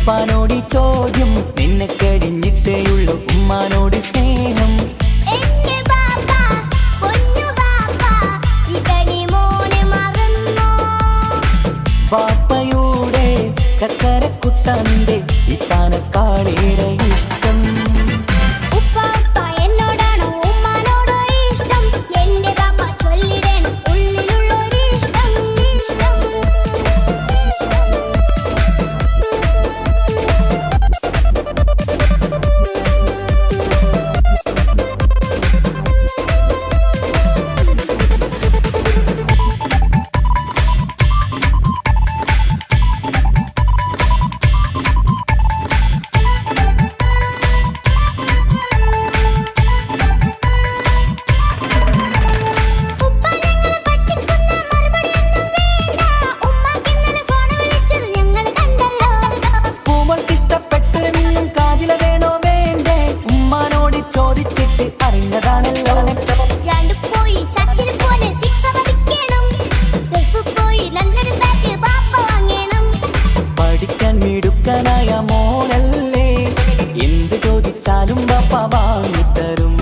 ഉപ്പാനോടി ചോദ്യം, നിന്നെ കഴിഞ്ഞിട്ടേയുള്ളൂ ഉമ്മാനോട് സ്നേഹം. വാപ്പയുടെ ചക്കരക്കുട്ടന്റെ ഇത്താനക്കാളേറെ ഇഷ്ടം. പഠിക്കാൻ മിടുക്കനായ മോനല്ലേ, എന്ത് ചോദിച്ചാലും ബാപ്പ വാങ്ങിത്തരും.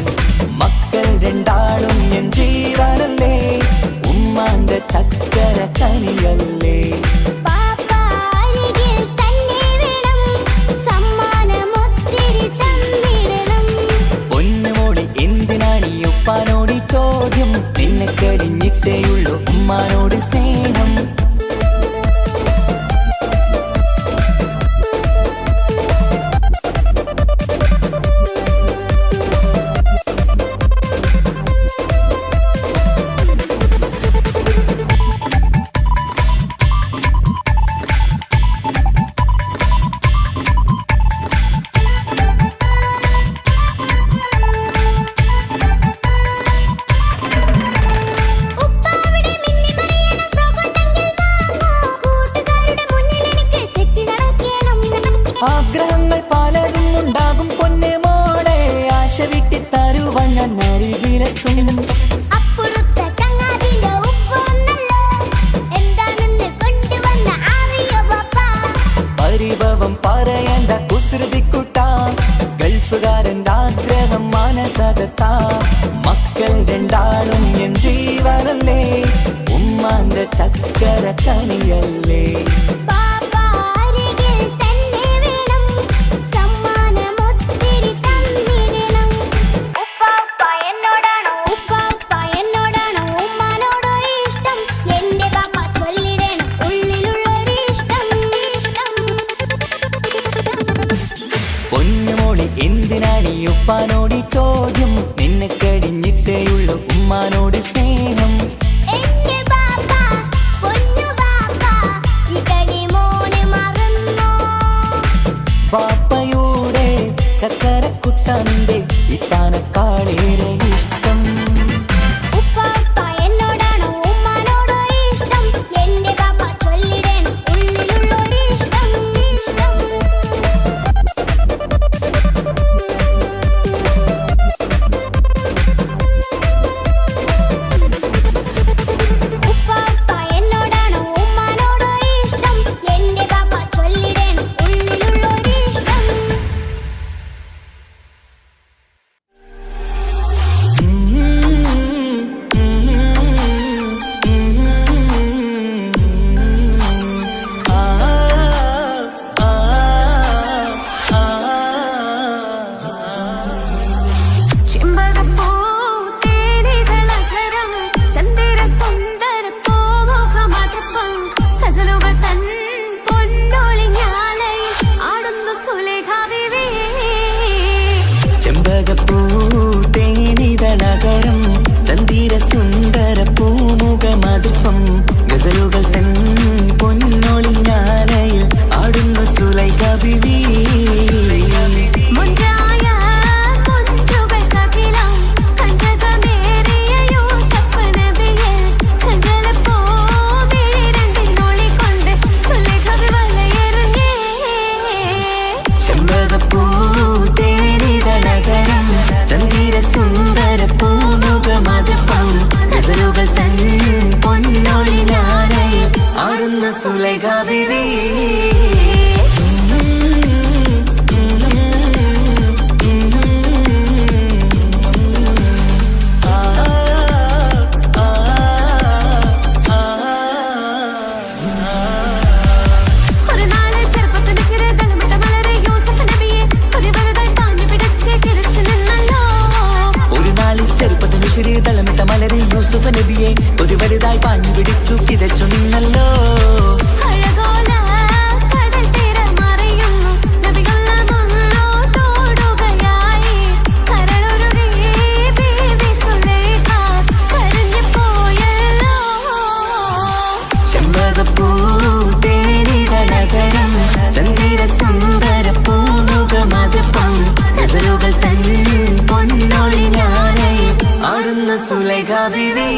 മക്കൾ രണ്ടാളും എൻ ജീവനല്ലേ, ഉമ്മാന്റെ ചക്കര കനിയല്ലേ. പൊന്നുമോളി എന്തിനാണീ ഉപ്പാനോടി ചോദ്യം, നിന്നെ കഴിഞ്ഞിട്ടേയുള്ളൂ ഉമ്മാനോട് സ്നേഹം. ആഗ്രഹങ്ങൾ പലതും ഉണ്ടാകും പൊന്നെ മോളെ, ആശ വിട്ടി തരുവാൻ ഞാൻ അരികിലെത്തും. പരിഭവം പറയണ്ട കുസൃതിക്കുട്ട, ഗൾഫുകാരൻ്റെ ആഗ്രഹം മനസകത്താ. മക്കൾ രണ്ടാളും എൻ ജീവനല്ലേ, ഉമ്മാന്റെ ചക്കര കനിയല്ലേ. പൊന്നുമോളി എന്തിനാണീ ഉപ്പാനോടി ചോദ്യം, നിന്നെ കഴിഞ്ഞിട്ടേയുള്ളൂ ഉമ്മാനോട് സ്നേഹം. വാപ്പയുടെ ചക്കരക്കുട്ടന്റെ ഇത്താനക്കാളേറെ ഇഷ്ടം. നഗരം ചന്ദിര സുന്ദര പൂമുഖമതുപ്പം ഗസലുകൾ തൻ പൊന്നൊളിഞ്ഞാലയിൽ ആടുന്ന സുലൈഖ ബിവി. സുന്ദര പൂമുഖമതുപ്പം ഗസലുകൾ തൻ പൊന്നൊളിഞ്ഞാലയിൽ ആടുന്ന സുലൈഖ ബിവി. മനസ്സിൽ തളമിട്ട മലരി യൂസുഫ് നബിയെ ഒരു വലുതായി പാഞ്ഞു പിടിച്ചു കിതച്ചു നിന്നല്ലോ. ചെമ്പകപ്പൂ തേനിതളതരം ചന്ദിര സുന്ദര പൂമുഖ മാതൃപ്പം ഗസലുകൾ തൻ പൊന്നൊളി ഞാനയിൽ ആടുന്ന സുലൈഖ ബീവി.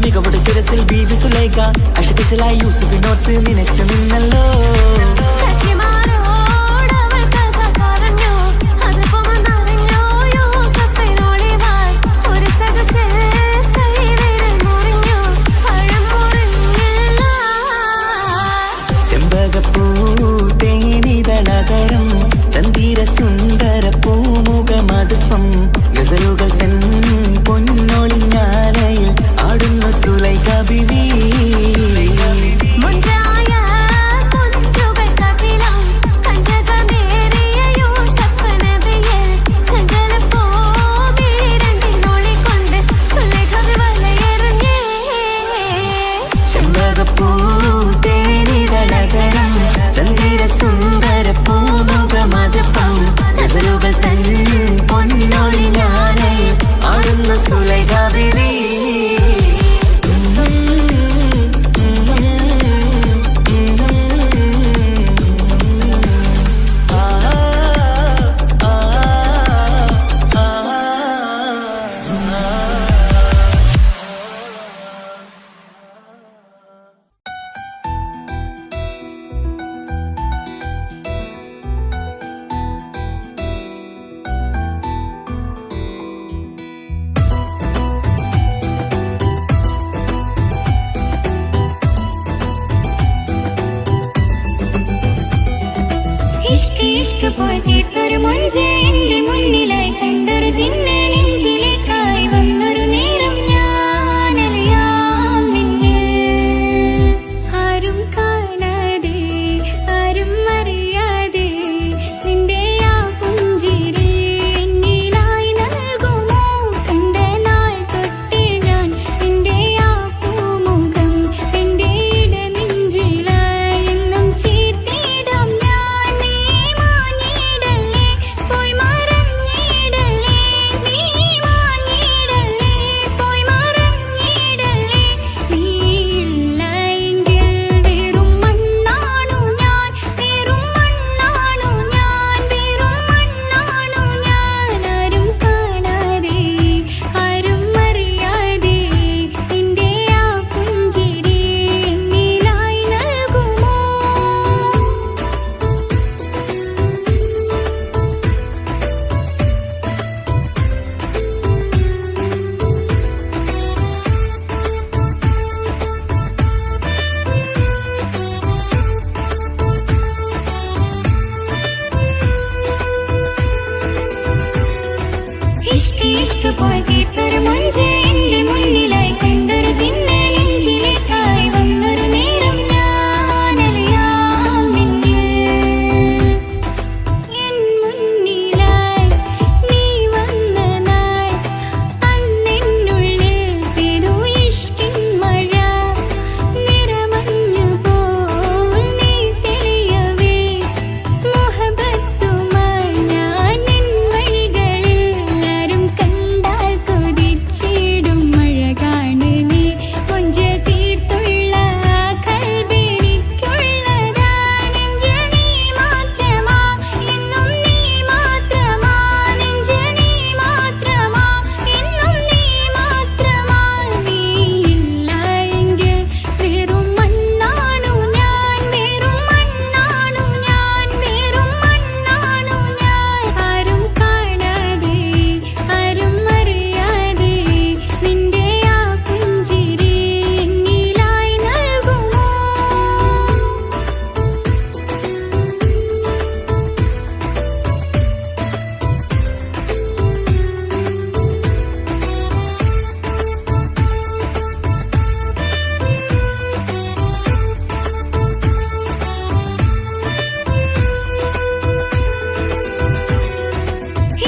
മികവുടെ ശിരസിൽ ബീവി സുലൈഖ അശകുശലായി യൂസുഫിനോർത്ത് നിനച്ചു നിന്നല്ലോ. ചെമ്പകപ്പൂ തേനിതളതരം ചന്ദിര സുന്ദര പൂമുഖ മധുപ്പം ഗസലുകൾ തൻ പൊന്നൊളിഞ്ഞാലയിൽ ആടുന്ന സുലൈഖ ബീവി. ചെമ്പകപ്പൂ തേനിതളതരം ചന്ദിര സുന്ദര പൂമുഖ മധുപ്പം ഗസലുകൾ തൻ പൊന്നൊളിഞ്ഞാലയിൽ ആടുന്ന സുലൈഖ ബീവി. ഇഷ്ക് പോയി തീർത്തൊരു മൊഞ്ച് എന്റെ മുന്നിലായി കണ്ടൊരു ജിന്നെ നെഞ്ചിലേക്കായി വന്നൊരു നേരം ഞാനറിയാം നിന്നിൽ ആരും കാണാതെ ആരും അറിയാതെ നിന്റെ ആ പുഞ്ചിരി എന്നിലായി നൽകുമോ. കണ്ട നാൾ തൊട്ടേ ഞാൻ നിന്റെ ആ പൂമുഖം എന്റെ ഇടനെഞ്ചിലായി എന്നും ചീർത്തിയിടാം ഞാൻ. ഇഷ്ക് പോയി തീർത്തൊരു മൊഞ്ച് എന്റെ മുന്നിലായി കണ്ടൊരു ജിന്നെ നെഞ്ചിലേക്കായി വന്നൊരു നേരം ഞാനറിയാം നിന്നിൽ. എൻ മുന്നിലായി നീ വന്ന നാൾ അന്നെന്നുള്ളിൽ പെയ്തു ഇഷ്കിൻ മഴ. നിറമഞ്ഞു പോൽ നീ തെളിയവേ മുഹബത്തുമായി ഞാൻ നിൻ വഴികളിൽ ആരും കണ്ടാൽ കൊതിച്ചിടും.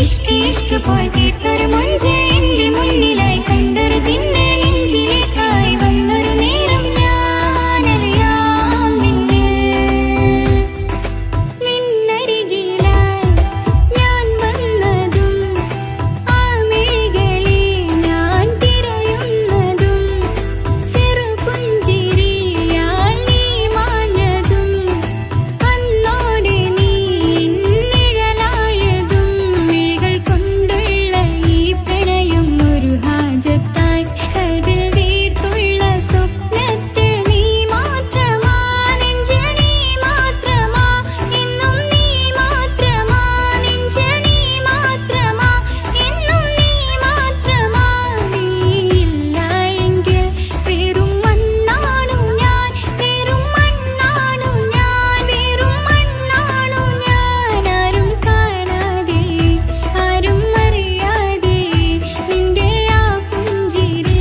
ഇഷ്ക് ഇഷ്ക് പോയി തീർത്തൊരു മൊഞ്ച് എന്റെ മുന്നിലായി കണ്ടൊരു ജിന്നെ നെഞ്ചിലേക്കായി വന്നൊരു നേരം ഞാനറിയാം നിന്നരികിലായി ഞാൻ വന്നതും ആ മിഴികളെ ഞാൻ തിരയുന്നതും ചെറുപുഞ്ചിരിയാൽ നീ മാഞ്ഞതും അന്നോടെ നീ നിഴലായതും മിഴികൾ കൊണ്ടുള്ള ഈ പ്രണയം ഒരു ഹാജത്തായി കൽവിൽ വീർത്തുള്ള സ്വപ്നത്തിൽ നീ മാത്രമാ നെഞ്ചിൽ നീ മാത്രമാ എന്നും നീ മാത്രമാ നെഞ്ചിൽ നീ മാത്രമാ എന്നും നീ മാത്രമാ നീയില്ല എങ്കിൽ വെറും മണ്ണാണു ഞാൻ വെറും മണ്ണാണു ഞാൻ വെറും മണ്ണാണു ഞാൻ ആരും കാണാതെ ആരും അറിയാതെ നിന്റെ ആ പുഞ്ചിരി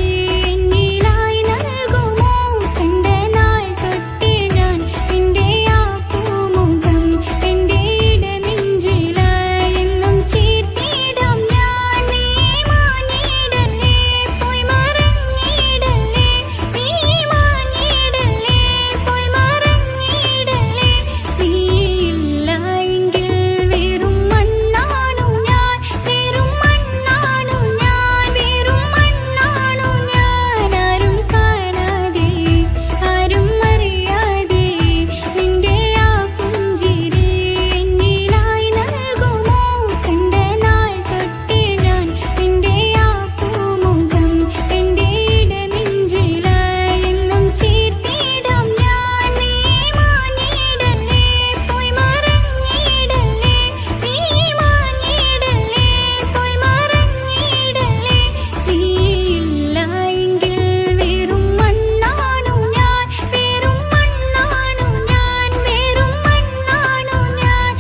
എന്നിലായി നൽകുമോ കണ്ട നാൾ തൊട്ടേ ഞാൻ നിന്റെ ആ പൂമുഖം എന്റെ ഇടനെഞ്ചിലായി എന്നും ചേർത്തിടാം ഞാൻ നീ മാഞ്ഞിടല്ലേ പോയി മറഞ്ഞിടല്ലേ നീ മാഞ്ഞിടല്ലേ പോയി മറഞ്ഞിടല്ലേ നീയില്ല എങ്കിൽ വെറും മണ്ണാണു ഞാൻ വെറും മണ്ണാണു ഞാൻ വെറും മണ്ണാണു ഞാൻ ആരും കാണാതെ ആരും അറിയാതെ നിന്റെ ആ പുഞ്ചിരി എന്നിലായി നൽകുമോ കണ്ട നാൾ തൊട്ടേ ഞാൻ നിന്റെ ആ പൂമുഖം എന്റെ ഇടനെഞ്ചിലായി എന്നും ചേർത്തിടാം ഞാൻ നീ മാഞ്ഞിടല്ലേ പോയി മറഞ്ഞിടല്ലേ നീ മാഞ്ഞിടല്ലേ പോയി മറഞ്ഞിടല്ലേ നീയില്ല എങ്കിൽ വെറും മണ്ണാണു ഞാൻ വെറും മണ്ണാണു ഞാൻ വെറും മണ്ണാണു ഞാൻ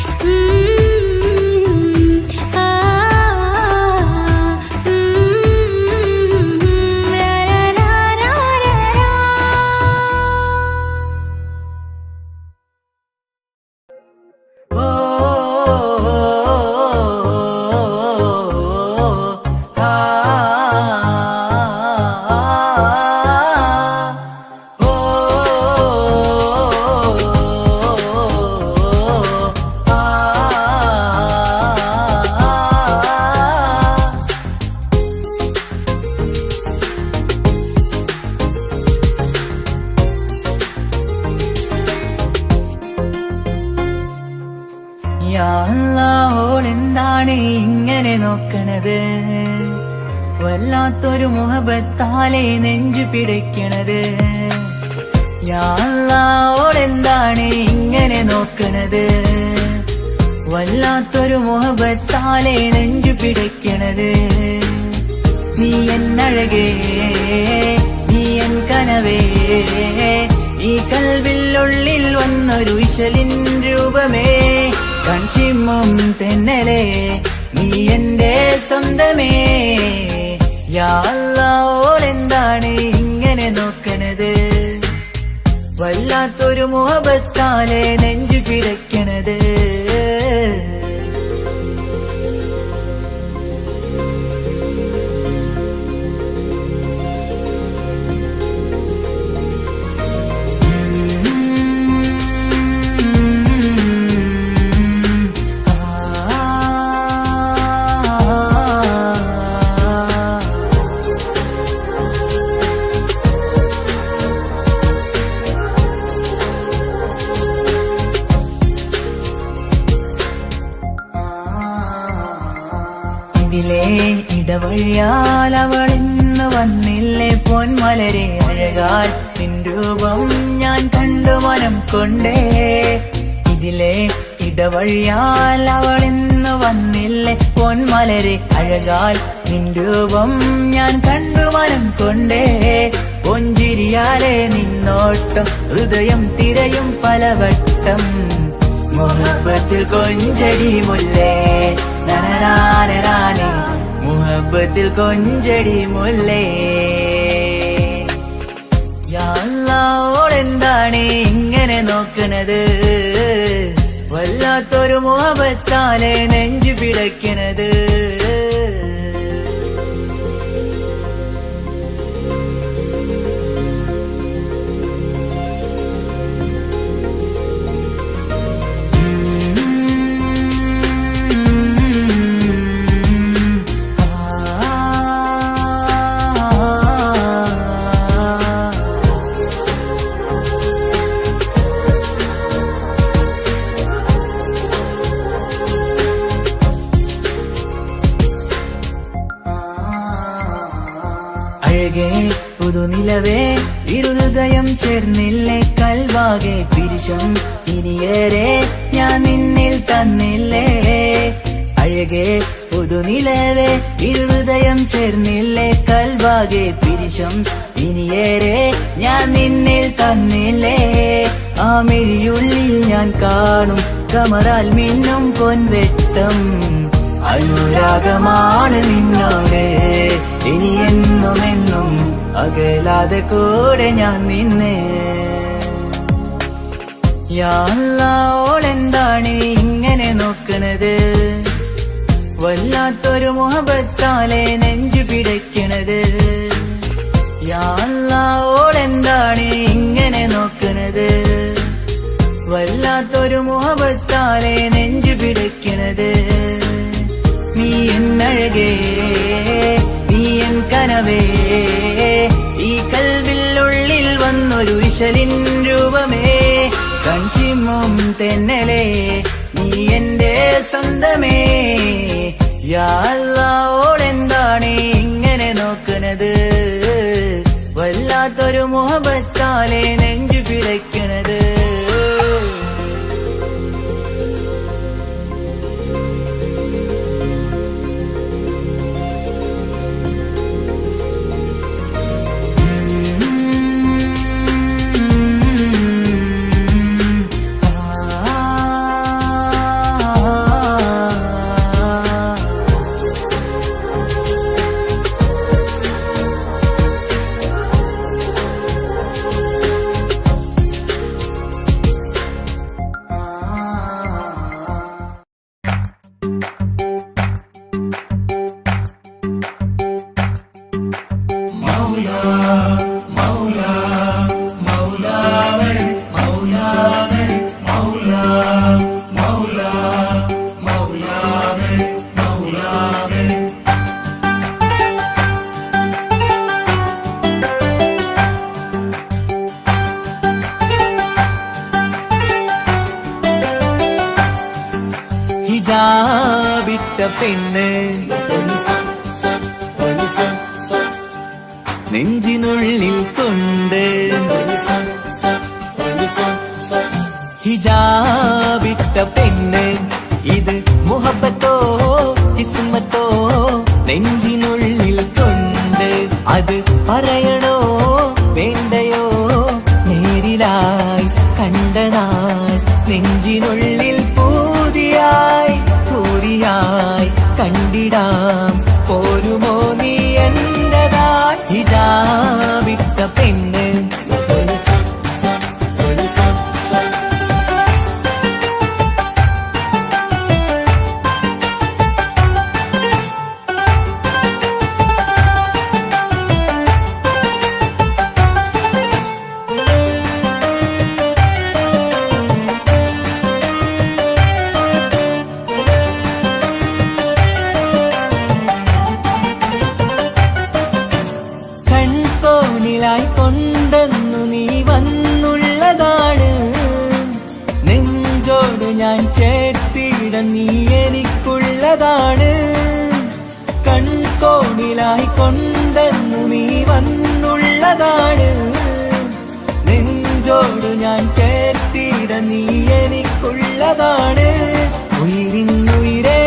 ഓളെന്താണ് ഇങ്ങനെ നോക്കണത് വല്ലാത്തൊരു മുഹബത്താലെ നെഞ്ചു പിടിക്കണത് ഓളെന്താണ് ഇങ്ങനെ നോക്കണത് വല്ലാത്തൊരു മുഹബത്താലെ നെഞ്ചു പിടിക്കണത് നീ എന്നഴകേ നീ എൻ കനവേ ഈ കൽവിനുള്ളിൽ വന്നൊരു വിശലിൻ രൂപമേ കൺചിമ്മും തെന്നലേ നീ എന്റെ സ്വന്തമേ യാ അല്ലാഹ് ഓളെന്താണ് ഇങ്ങനെ നോക്കണത് വല്ലാത്തൊരു മുഹബത്താലെ നെഞ്ചു പിടയ്ക്കണത് ഇതിലേ ഇടവഴിയാൽ അവളിന്ന് വന്നില്ലേ പൊന്മലരെ അഴകാൽ നിൻ രൂപം ഞാൻ കണ്ടു മനം കൊണ്ടേ ഇതിലേ ഇടവഴിയാൽ അവളിന്ന് വന്നില്ലേ പൊന്മലരെ അഴകാൽ നിൻ രൂപം ഞാൻ കണ്ടു മനം കൊണ്ടേ പൊഞ്ചിരിയാലെ നിന്നോട്ടം ഹൃദയം തിരയും പലവട്ടം മുഹബത്തിൽ കൊഞ്ചടി മുല്ലേ നനനാനേ മുഹബത്തിൽ കൊഞ്ചടി മുല്ലേ യാ അല്ലാഹ് ഓളെന്താണ് ഇങ്ങനെ നോക്കണത് വല്ലാത്തൊരു മുഹബത്താലെ നെഞ്ചു പിടയ്ക്കണത്. അഴകേ പുതുനിലവേ ഇരുഹൃദയം ചേർന്നില്ലേ കൽവാകെ പിരിശം ഇനിയേറെ ഞാൻ നിന്നിൽ തന്നില്ലേ. അഴകേ പുതുനിലവേ ഇരുഹൃദയം ചേർന്നില്ലേ കൽവാകെ പിരിശം ഇനിയേറെ ഞാൻ നിന്നിൽ തന്നില്ലേ. ആ മിഴിയുള്ളിൽ ഞാൻ കാണും കമറാൽ മിന്നും പൊൻവെട്ടം. അനുരാഗമാണ് നിന്നോട് ഇനി എന്നുമെന്നും അകലാതെ കൂടെ ഞാൻ നിന്നെ. യാ അല്ലാഹ് ഓളെന്താണ് ഇങ്ങനെ നോക്കണത്, വല്ലാത്തൊരു മുഹബത്താലെ നെഞ്ചു പിടയ്ക്കണത്. യാ അല്ലാഹ് ഓളെന്താണ് ഇങ്ങനെ നോക്കണത്, വല്ലാത്തൊരു മുഹബത്താലെ നെഞ്ചു പിടയ്ക്കണത്. നീ എന്നഴകേ നീ എൻ കനവേ, ഈ കൽവിനുള്ളിൽ വന്നൊരു വിശലിൻ രൂപമേ. കഞ്ചിമ്മും തെന്നലേ നീ എന്റെ സ്വന്തമേ. യാ അല്ലാഹ് ഓളെന്താണ് ഇങ്ങനെ നോക്കണത്, വല്ലാത്തൊരു മുഹബത്താലെ നെഞ്ചു പിടയ്ക്കണത്. ഹിജാബിട്ട പെണ്ണ് നെഞ്ചിനുള്ളിൽ കൊണ്ട്, ഹിജാബിട്ട പെണ്ണ് ഇത് മുഹബത്തോ കിസ്മത്തോ നെഞ്ചിനുള്ളിൽ കൊണ്ട്. അത് പറയണോ വേണ്ടയോ നേരിലായി കണ്ട നാൾ നെഞ്ചിനുള്ളിൽ പൂതിയായി പൂരിയായി കണ്ടിടാം പോരുമോ നീ എന്റതായി. ഹിജാബിട്ട പെണ്ണ് കൊണ്ടെന്നു നീ വന്നുള്ളതാണ്, നെഞ്ചോട് ഞാൻ ചേർത്തിട നീ എനിക്കുള്ളതാണ്. കൺകോണിലായി കൊണ്ടെന്നു നീ വന്നുള്ളതാണ്, നെഞ്ചോട് ഞാൻ ചേർത്തിട നീ എനിക്കുള്ളതാണ്. ഉയിരിന്നുയിരേ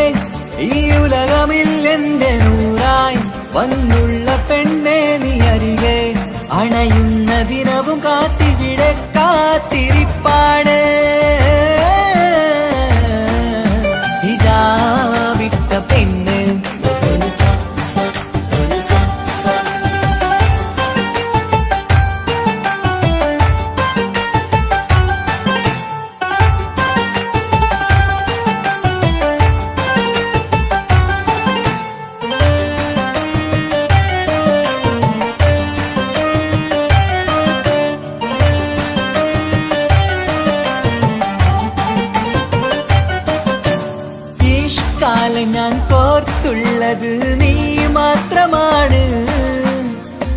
ഈ ഉലകമിൽ എന്റെ നൂറായി വന്നുള്ള പെണ്ണെ നീ അരികെ അണയുന്ന ദിനവും കാത്തിവിടെ കാത്തിരിപ്പാണ്. ഹിജാബിട്ട പെണ്ണ് കോർത്തുള്ളത് നീ മാത്രമാണ്.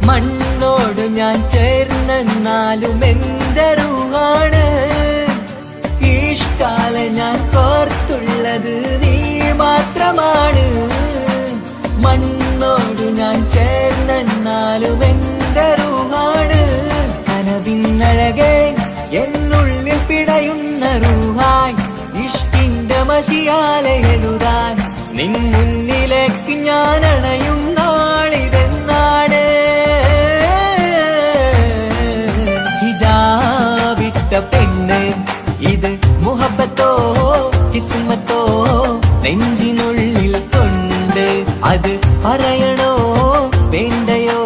മണ്ണോട് ഞാൻ ചേർന്നെന്നാലും എൻ്റെ റൂഹാണ്. ഇഷ്കാലെ ഞാൻ കോർത്തുള്ളത് നീ മാത്രമാണ്. മണ്ണോട് ഞാൻ ചേർന്നെന്നാലും എൻ്റെ റൂഹാണ്. കനവിന്നഴകെ എന്നുള്ളിൽ പിടയുന്ന റൂഹായി ഇഷ്കിന്റെ മഷിയാലെ എഴുതാൻ നിൻ മുന്നിലേക്ക് ഞാൻ അണയും നാളിതെന്നാണ്. ഹിജാബിട്ട പെണ്ണ് ഇത് മുഹബത്തോ കിസ്മത്തോ നെഞ്ചിനുള്ളിൽ കൊണ്ട് അത് പറയണോ വേണ്ടയോ?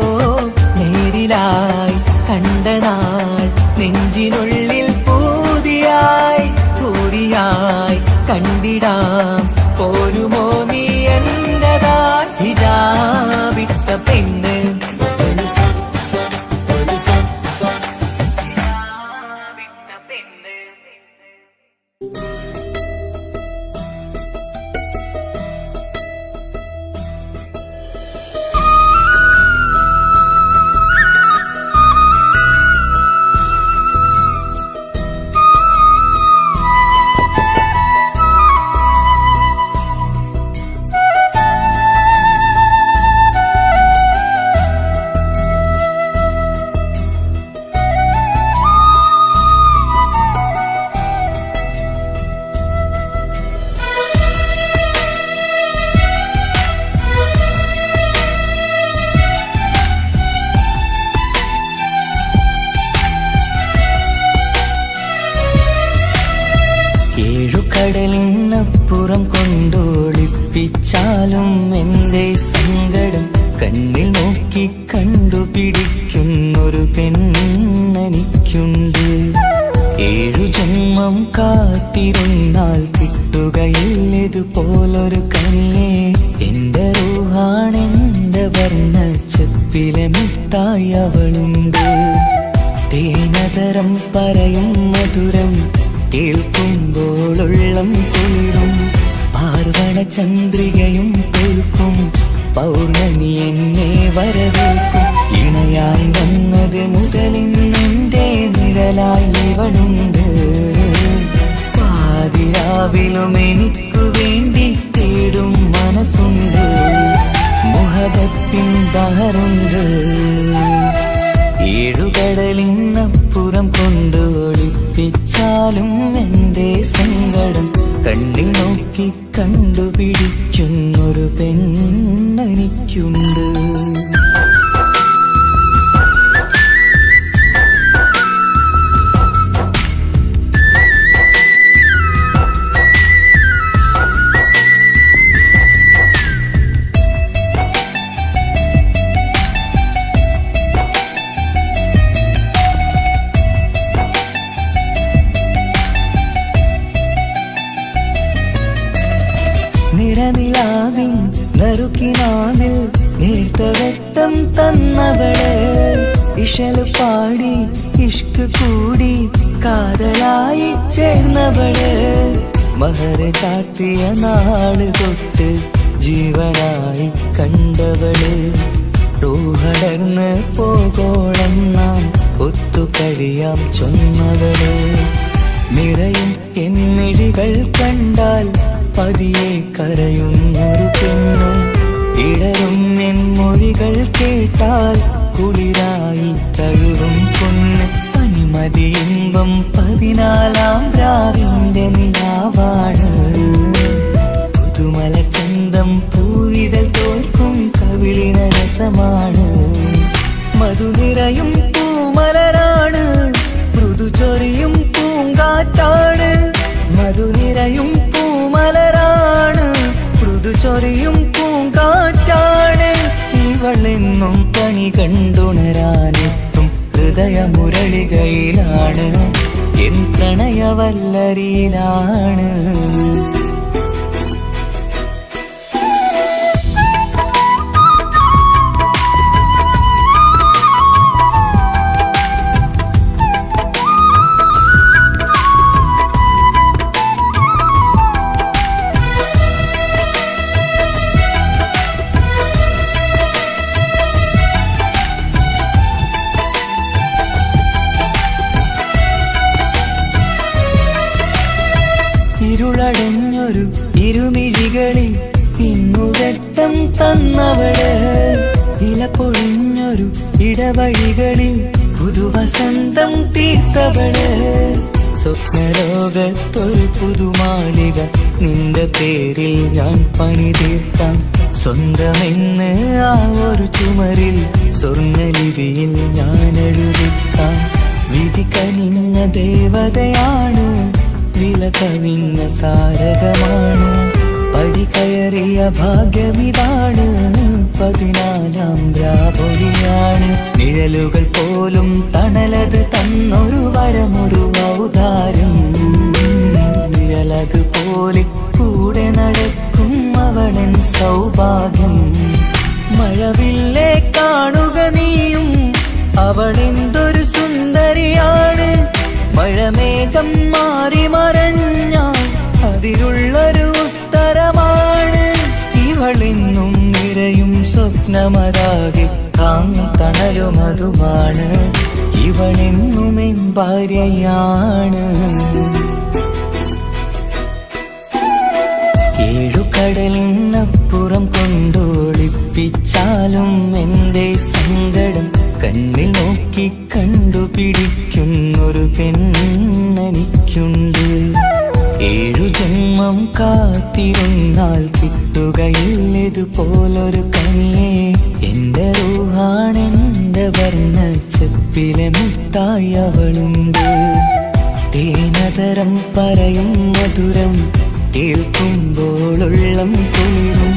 നേരിലായി കണ്ട നാൾ നെഞ്ചിനുള്ളിൽ പൂതിയായി പൂരിയായി കണ്ടിടാം. പോരുമോ നീ എന്റതായി? ഹിജാബിട്ട പെണ്ണ് കടലിനപ്പുറം കൊണ്ടോളിപ്പിച്ചാലും എൻ്റെ സങ്കടം കണ്ണിൽ നോക്കി കണ്ടുപിടിക്കുന്നൊരു പെണ്ണെനിക്കുണ്ട്. 7 ജന്മം കാത്തിരുന്നാൽ കിട്ടുകയില്ലതുപോലൊരു കനിയെ. എൻ്റെ റൂഹാണെൻ്റെ വർണ്ണച്ചപ്പിലെ മിഠായി അവളുണ്ട്. തേനതരം പറയും മധുരം കേൾക്കുമ്പോളുള്ളം കുളിരും. പാർവണ ചന്ദ്രികയും കേൾക്കും പൗർണമി എന്നെ വരവേൽക്കും. ഇണയായി വന്നത് മുതലിന്നെൻ്റെ നിഴലായി ഇവളുണ്ട്. പാതിരാവിലും എനിക്കു വേണ്ടി തേടും മനസ്സുണ്ട്. മുഹബത്തിൻ ദഹറുണ്ട്. 7 കടലിനപ്പുറം കൊണ്ട് ഒളിപ്പിച്ചാലും എൻ്റെ സങ്കടം കണ്ണിൽ നോക്കി കണ്ടുപിടിക്കുന്നൊരു പെണ്ണെനിക്കുണ്ട്. നിറനിലാവിൻ നറുക്കിനാവിൽ നേർത്തവട്ടം തന്നവള്. ഇഷല് പാടി ഇഷ്ക് കൂടി കാതലായി ചേർന്നവള്. മഹർ ചാർത്തിയ നാള് തൊട്ട് ജീവനായി കണ്ടവള്. റൂഹടർന്ന് പോകോളം നാം ഒത്തുകഴിയാം ചൊന്നവള്. നിറയും എന്നിഴികൾ കണ്ടാൽ പതിയെ കരയുന്നൊരു പെണ്ണ്. ഇടരും എൻ മൊഴികൾ കേട്ടാൽ കുളിരായി തഴുകും പൊന്ന്. പനിമതി ഇമ്പം 14-ാം രാവിന്റെ നിലാവാണ്. പുതുമലർ ചന്തം പൂവിതൽ തോൽക്കും കവിളിന രസമാണ്. മധുനിറയും പൂമലരാണ്. മൃദു ചൊരിയും പൂങ്കാറ്റാണ്. മധുനിറയും പൂമലരാണ്. മൃദു ചൊരിയും പൂങ്കാറ്റാണ്. ഇവളെന്നും പണി കണ്ടുണരാനെത്തും ഹൃദയമുരളികയിലാണ്. എൻ പ്രണയവല്ലരിയിലാണ്. വെട്ടം തന്നവള് ഇല പൊഴിഞ്ഞൊരു ഇടവഴികളിൽ പുതുവസന്തം തീർത്തവള് സ്വപ്നലോകത്തൊരു പുതുമാളിക നിന്റെ പേരിൽ ഞാൻ പണി തീർക്കാം സ്വന്തമെന്ന് ആ ഒരു ചുമരിൽ സ്വർണ്ണലിപിയിൽ ഞാൻ എഴുതിക്കാം വിധി കനിഞ്ഞ ദേവതയാണ് വില കവിഞ്ഞ താരകമാണ് പടി കയറിയ ഭാഗ്യമിതാണ് 14-ാം രാപൊലിയാണ് നിഴലുകൾ പോലും തണലത് തന്നൊരു വരമൊരു ഔദാര്യം നിഴലത് പോലെ കൂടെ നടക്കും അവളൻ സൗഭാഗ്യം മഴവില്ലേ കാണുക നീയും അവളെന്തൊരു സുന്ദരിയാണ് മഴമേഘം മാറി മറഞ്ഞാൽ അതിലുള്ളൊരു ഉത്തരമാണ് ഇവളെന്നും നിറയും സ്വപ്നമതാകെ താങ്ങും തണലുമതുമാണ് ഇവളെന്നും എൻ ഭാര്യയാണ് കടലിനപ്പുറം കൊണ്ടോളിപ്പിച്ചാലും എന്റെ സങ്കടം കണ്ണിൽ നോക്കി കണ്ടുപിടിക്കുന്നൊരു പെണ്ണെനിക്കുണ്ട് 7 ജന്മം കാത്തിരുന്നാൽ കിട്ടുകയില്ലതുപോലൊരു കനിയെ എന്റെ റൂഹാണെന്റെ വർണ്ണച്ചപ്പിലെ മുത്തായി അവളുണ്ട് തേനതരം പറയും മധുരം കേൾക്കുമ്പോളുള്ളം കുളിരും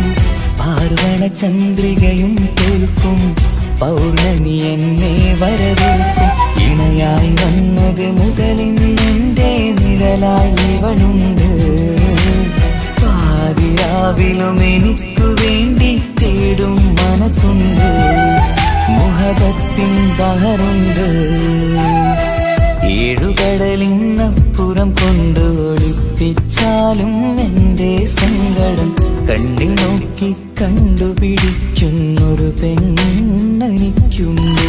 പാർവണ ചന്ദ്രികയും തോൽക്കും പൗർണമി എന്നെ വരവേൽക്കും ഇണയായി വന്നത് മുതലിന്നെന്റെ നിഴലായി ഇവളുണ്ട് പാതിരാവിലും എനിക്കു വേണ്ടി തേടും മനസ്സുണ്ട് മുഹബത്തിൻ ദഹറുണ്ട് 7 കടലിനപ്പുറം കൊണ്ട് ഒളിപ്പിച്ചാലും എന്റെ സങ്കടം കണ്ണിൽ നോക്കി കണ്ടുപിടിക്കുന്നൊരു പെണ്ണെനിക്കുണ്ട്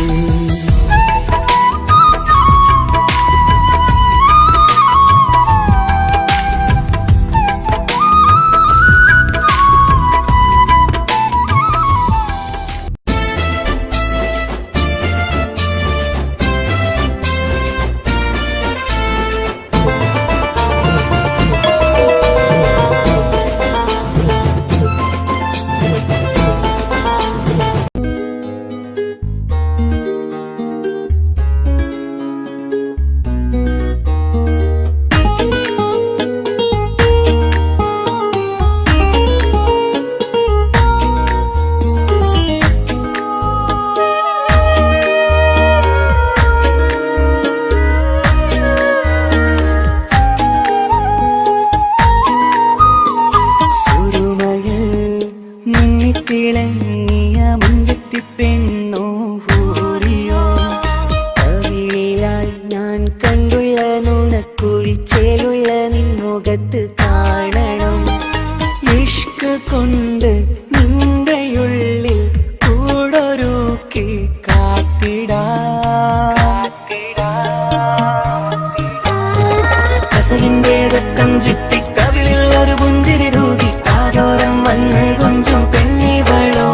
തിളങ്ങിയ മുഞ്ചത്തി പെണ്ണോ ഹൂറിയോ കവിളിലായി ഞാൻ കണ്ടുള്ള നുണക്കുഴിച്ചേലുള്ള നിൻമുഖത്ത് കാണണം ഇഷ്ക് കൊണ്ട് നിന്റെയുള്ളിൽ കൂടൊരുക്കി കസവിന്റെ രക്തം ചുറ്റി കവിളിൽ ഒരു പുഞ്ചിരി തൂകി കാതോരം വന്ന് കൊഞ്ചും പെണ്ണിവളോ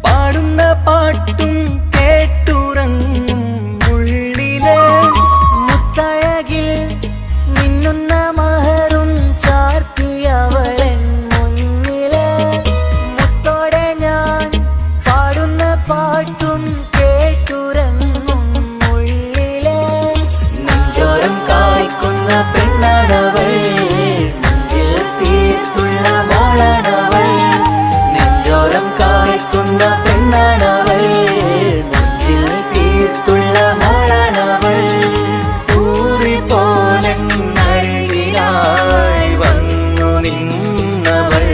പാടുന്ന പാട്ടും കേട്ടുറങ്ങും ഉള്ളിലെ മുത്തഴകിൽ മിന്നുന്ന മഹറും ചാർത്തിയവളൻ മുന്നിലെ മുത്തോടെ ഞാൻ പാടുന്ന പാട്ടും കേട്ടുറങ്ങും ഉള്ളിലെ നെഞ്ചോരം കായ്ക്കുന്ന പെണ്ണാണവൾ നെഞ്ചിൽ തീർത്തുള്ള മോളാണവൾ നെഞ്ചോരം കായ്ക്കുന്ന പെണ്ണാണവൾ നെഞ്ചിൽ തീർത്തുള്ള മോളാണവൾ ഊറിപ്പോലൻ അരികിലായി വന്നു നിന്നവൾ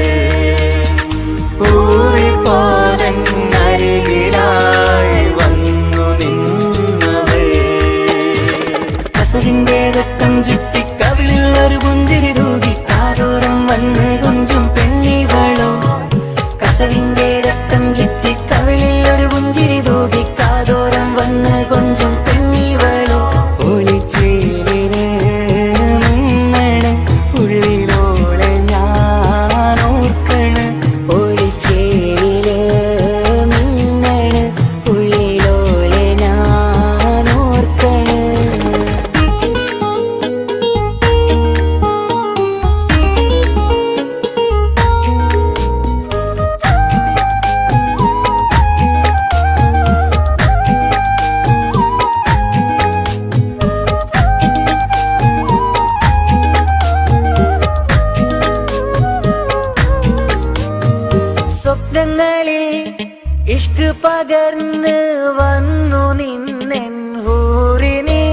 ഊറിപ്പോലൻ അരികിലായി വന്നു നിന്നവൾ കസവിന്റെ രക്തം ചുറ്റി കവിളിൽ ഒരു പുഞ്ചിരി തൂകി കാതോരം വന്ന് കൊഞ്ചും പെണ്ണിവളോ കസവിന്റെ രക്തം ചുറ്റി കവിളിൽ ഒരു പുഞ്ചിരി തൂകി കാതോരം വന്ന് കൊഞ്ചും പെണ്ണിവളോ ഒളിച്ചേലിന് മിന്നണ് ഉള്ളിലോളെ ഞാൻ ഓർക്കണ് ഒളിച്ചേലില് മിന്നണ് ഉള്ളിലോളെ ഞാൻ ഓർക്കണ് സ്വപ്നങ്ങളിൽ ഇഷ്ക് പകർന്ന് വന്നു നിന്നെൻ ഹൂറിനെ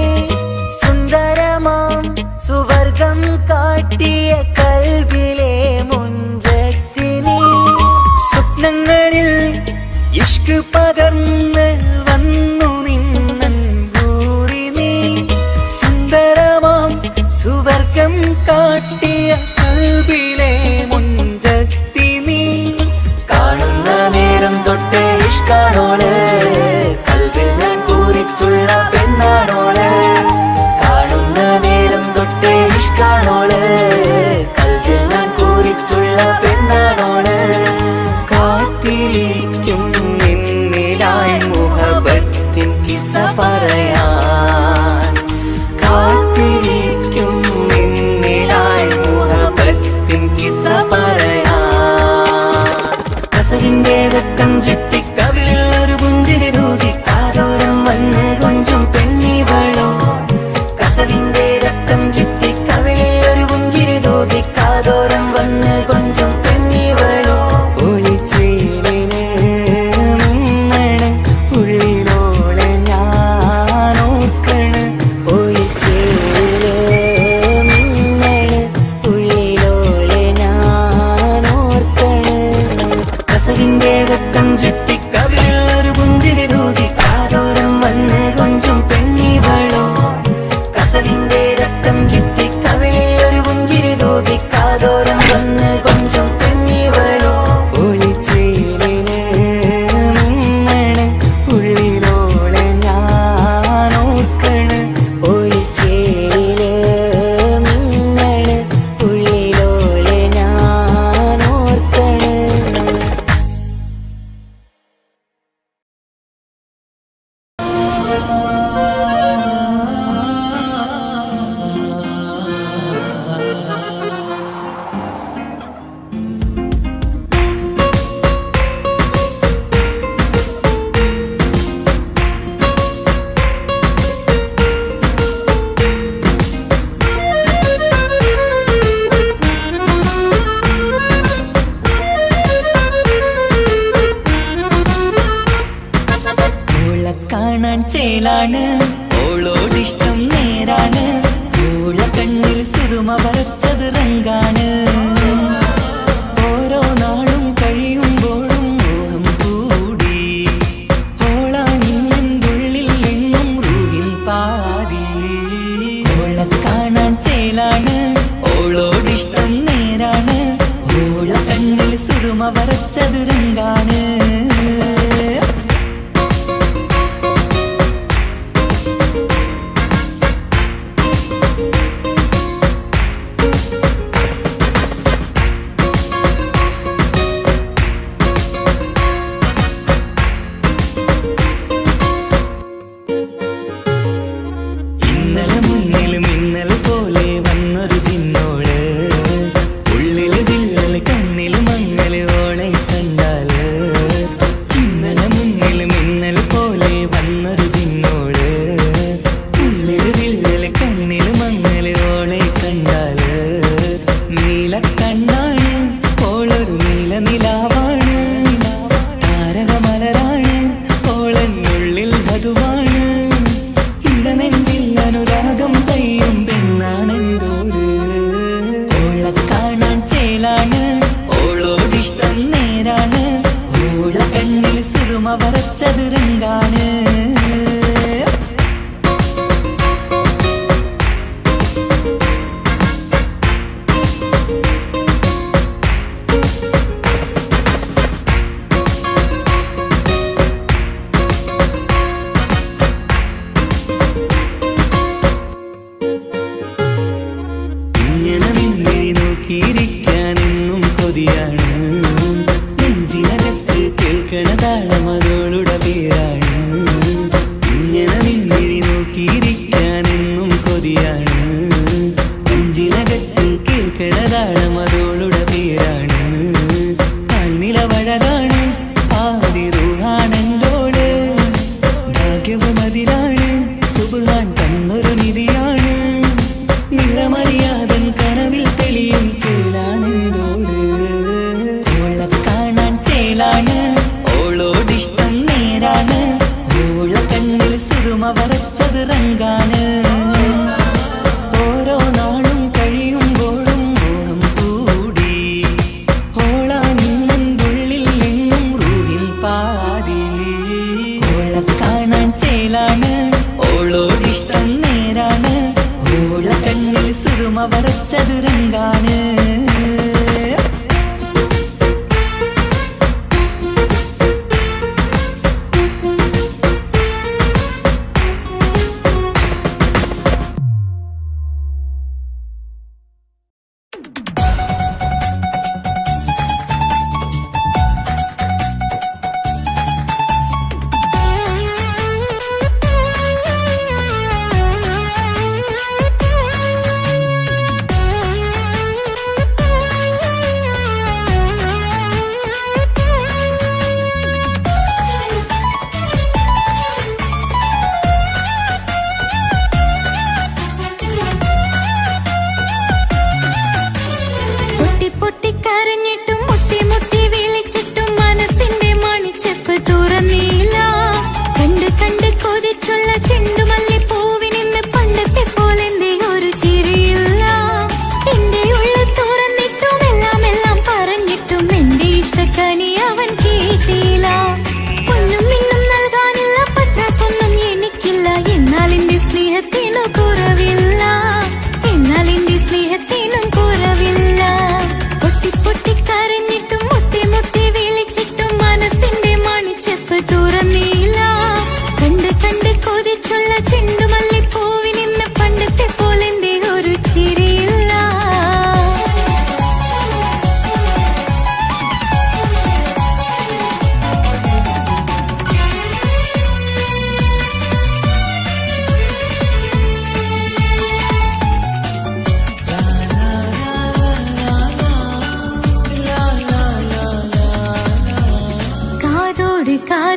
സുന്ദരമാം സുവർഗം കാട്ടിയ കൽബിലെ മുഞ്ചത്തിനെ സ്വപ്നങ്ങളിൽ ഇഷ്ക് പകർന്ന് വന്നു നിന്നെൻ ഹൂറിനെ സുന്ദരമാം സുവർഗം കാട്ടിയ കൽബിലെ മുഞ്ചത്തിനെ കാണുന്ന നേരം തൊട്ട് ഇഷ്കാണോള് കൽവിൽ ഞാൻ കൂറിച്ചുള്ള പെണ്ണാണോള് കാണുന്ന നേരം തൊട്ട് ഇഷ്കാണോള് കൽവിൽ ഞാൻ കൂറിച്ചുള്ള പെണ്ണാണോള് കാത്തിരിക്കും നിന്നിലായി മുഹബത്തിൻ കിസ്സ പറയാൻ കാത്തിരിക്കും നിന്നിലായി മുഹബത്തിൻ കിസ്സ പറയാൻ കസവിന്റെ രക്തം ചുറ്റി കവിളിൽ ഒരു പുഞ്ചിരി തൂകി കാതോരം വന്ന് കൊഞ്ചും പെണ്ണിവളോ കസവിന്റെ രക്തം ചുറ്റി കവിളിൽ ഒരു പുഞ്ചിരി തൂകി കാതോരം വന്ന് കൊഞ്ചും പെണ്ണിവളോ ഒളിച്ചേലിന് മിന്നണ് ഉള്ളിലോളെ ഞാൻ ഓർക്കണ് ഒളിച്ചേലില് മിന്നണ് ഉള്ളിലോളെ ഞാൻ ഓർക്കണ് കസവിന്റെ രക്തം ചുറ്റി കവിളിൽ ഒരു പുഞ്ചിരി തൂകി കാതോരം വന്ന് കൊഞ്ചും പെണ്ണിവളോ കസവിന്റെ രക്തം ചുറ്റി കവിളിൽ ഒരു പുഞ്ചിരി തൂകി കാതോരം വന്ന് കൊഞ്ചും പെണ്ണിവളോ ഒളിച്ചേലിന് മിന്നണ് ഉള്ളിലോളെ ഞാൻ ഓർക്കണ് ഒളിച്ചേലില് മിന്നണ് ഉള്ളിലോളെ ഞാൻ ഓർക്കണ് ഓളെ കാണാൻ ചേലാണ് ഓളോടിഷ്ടം നേരാണ് ഓളെ കണ്ണിൽ സുറുമ വരച്ചത് റങ്കാണ് ഓരോ നാളും കഴിയുമ്പോഴും മോഹം കൂടി ഓളാണിന്നുള്ളിൽ എന്നും റൂഹിൻ പാതി ഓളെ കാണാൻ ചേലാണ് ഓളോടിഷ്ടം നേരാണ് ഓളെ കണ്ണിൽ സുറുമ വരച്ചത് റങ്കാണ്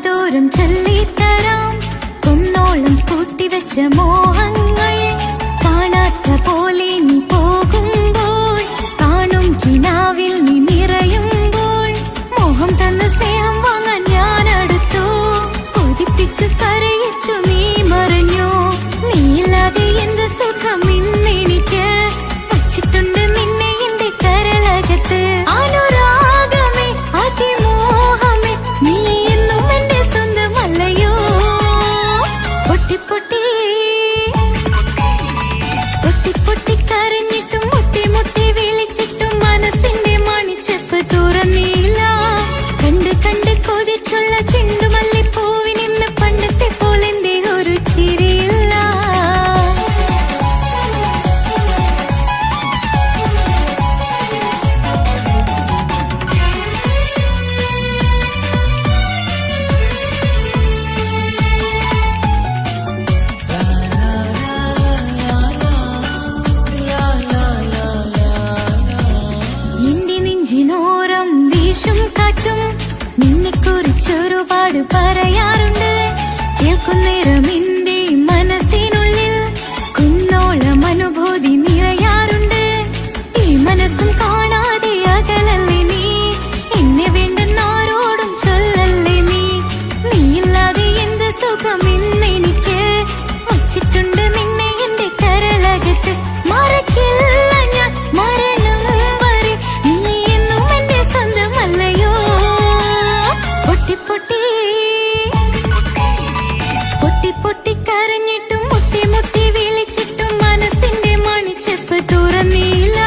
കാതോരം ചൊല്ലിത്തരാം കുന്നോളം കൂട്ടിവെച്ച മോഹങ്ങൾ കാണാത്ത പോലെ നീ പോകുമ്പോൾ കാണും കിനാവിൽ നീ നിറയുമ്പോൾ മോഹം തന്ന സ്നേഹം വാങ്ങാൻ ഞാൻ അടുത്തു കൊതിപ്പിച്ചു കരയിച്ചു നീ മറഞ്ഞു നീയില്ലാതെ എന്ത് സുഖം ഇന്നെനിക്ക് വച്ചിട്ടുണ്ട് നിന്നെ എന്റെ കരളകത്ത് അനുരാഗമേ അതിമോഹമേ നീ എന്നും എന്റെ സ്വന്തമല്ലയോ പൊട്ടി പൊട്ടി പൊട്ടി പൊട്ടി കരഞ്ഞിട്ടും മുട്ടി മുട്ടി വിളിച്ചിട്ടും മനസ്സിന്റെ മണിച്ചെപ്പ് തുറന്നില്ല കണ്ട് കണ്ട് കൊതിച്ചുള്ള ചെണ്ടുമല്ലിപ്പൂവിനിന്ന് പണ്ടത്തെ പോലെന്തേ ഒരു ചിരിയില്ല എന്റെ നെഞ്ചിനോരം വീശും കാറ്റും നിന്നെക്കുറിച്ചൊരുപാട് പറയാറുണ്ട് കേൾക്കുന്നേരം എന്റെ മനസ്സിനുള്ളിൽ കുന്നോളം അനുഭൂതി നിറയാറുണ്ട് ഈ മനസ്സും കാണാതെ അകലല്ലേ നീ എന്നെ വേണ്ടെന്നാരോടും ചൊല്ലല്ലേ നീ നീയില്ലാതെ എന്ത് സുഖം ഇന്നെനിക്ക് വച്ചിട്ടുണ്ട് നിന്നെ എന്റെ കരളകത്ത് മറക്കില്ല ഞാൻ മരണം വരെ നീ എന്നും എന്റെ സ്വന്തമല്ലയോ പൊട്ടി പൊട്ടി പൊട്ടി പൊട്ടി കരഞ്ഞിട്ടും മുട്ടി മുട്ടി വിളിച്ചിട്ടും മനസ്സിന്റെ മണിച്ചെപ്പ് തുറന്നില്ല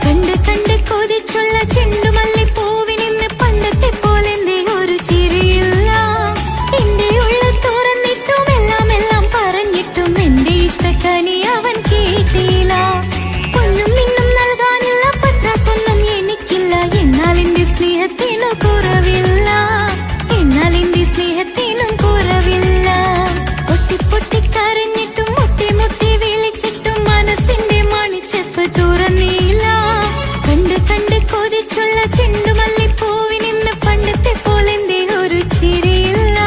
കണ്ട് കണ്ട് കൊതിച്ചുള്ള ചെണ്ടുമല്ലിപ്പൂവിനിന്ന് പണ്ടത്തെ പോലെന്തേ ഒരു ചിരിയില്ല എന്റെ ഉള്ളിൽ തുറന്നിട്ടും എല്ലാം എല്ലാം പറഞ്ഞിട്ടും എന്റെ ഇഷ്ടക്കനി അവൻ കേട്ടില്ല പൊന്നും മിന്നും നൽകാനുള്ള പത്രാസൊന്നും എനിക്കില്ല എന്നാൽ എന്റെ സ്നേഹത്തിനു കുറവില്ല എന്നാൽ എന്റെ സ്നേഹത്തിനും കുറവില്ല പൊട്ടി പൊട്ടി കരഞ്ഞിട്ടും മുട്ടി മുട്ടി വിളിച്ചിട്ടും മനസ്സിന്റെ മണിച്ചെപ്പ് തുറന്നില്ല കണ്ട് കണ്ട് കൊതിച്ചുള്ള ചെണ്ടുമല്ലിപ്പൂവിനിന്ന് പണ്ടത്തെ പോലെന്തേ ഒരു ചിരിയില്ല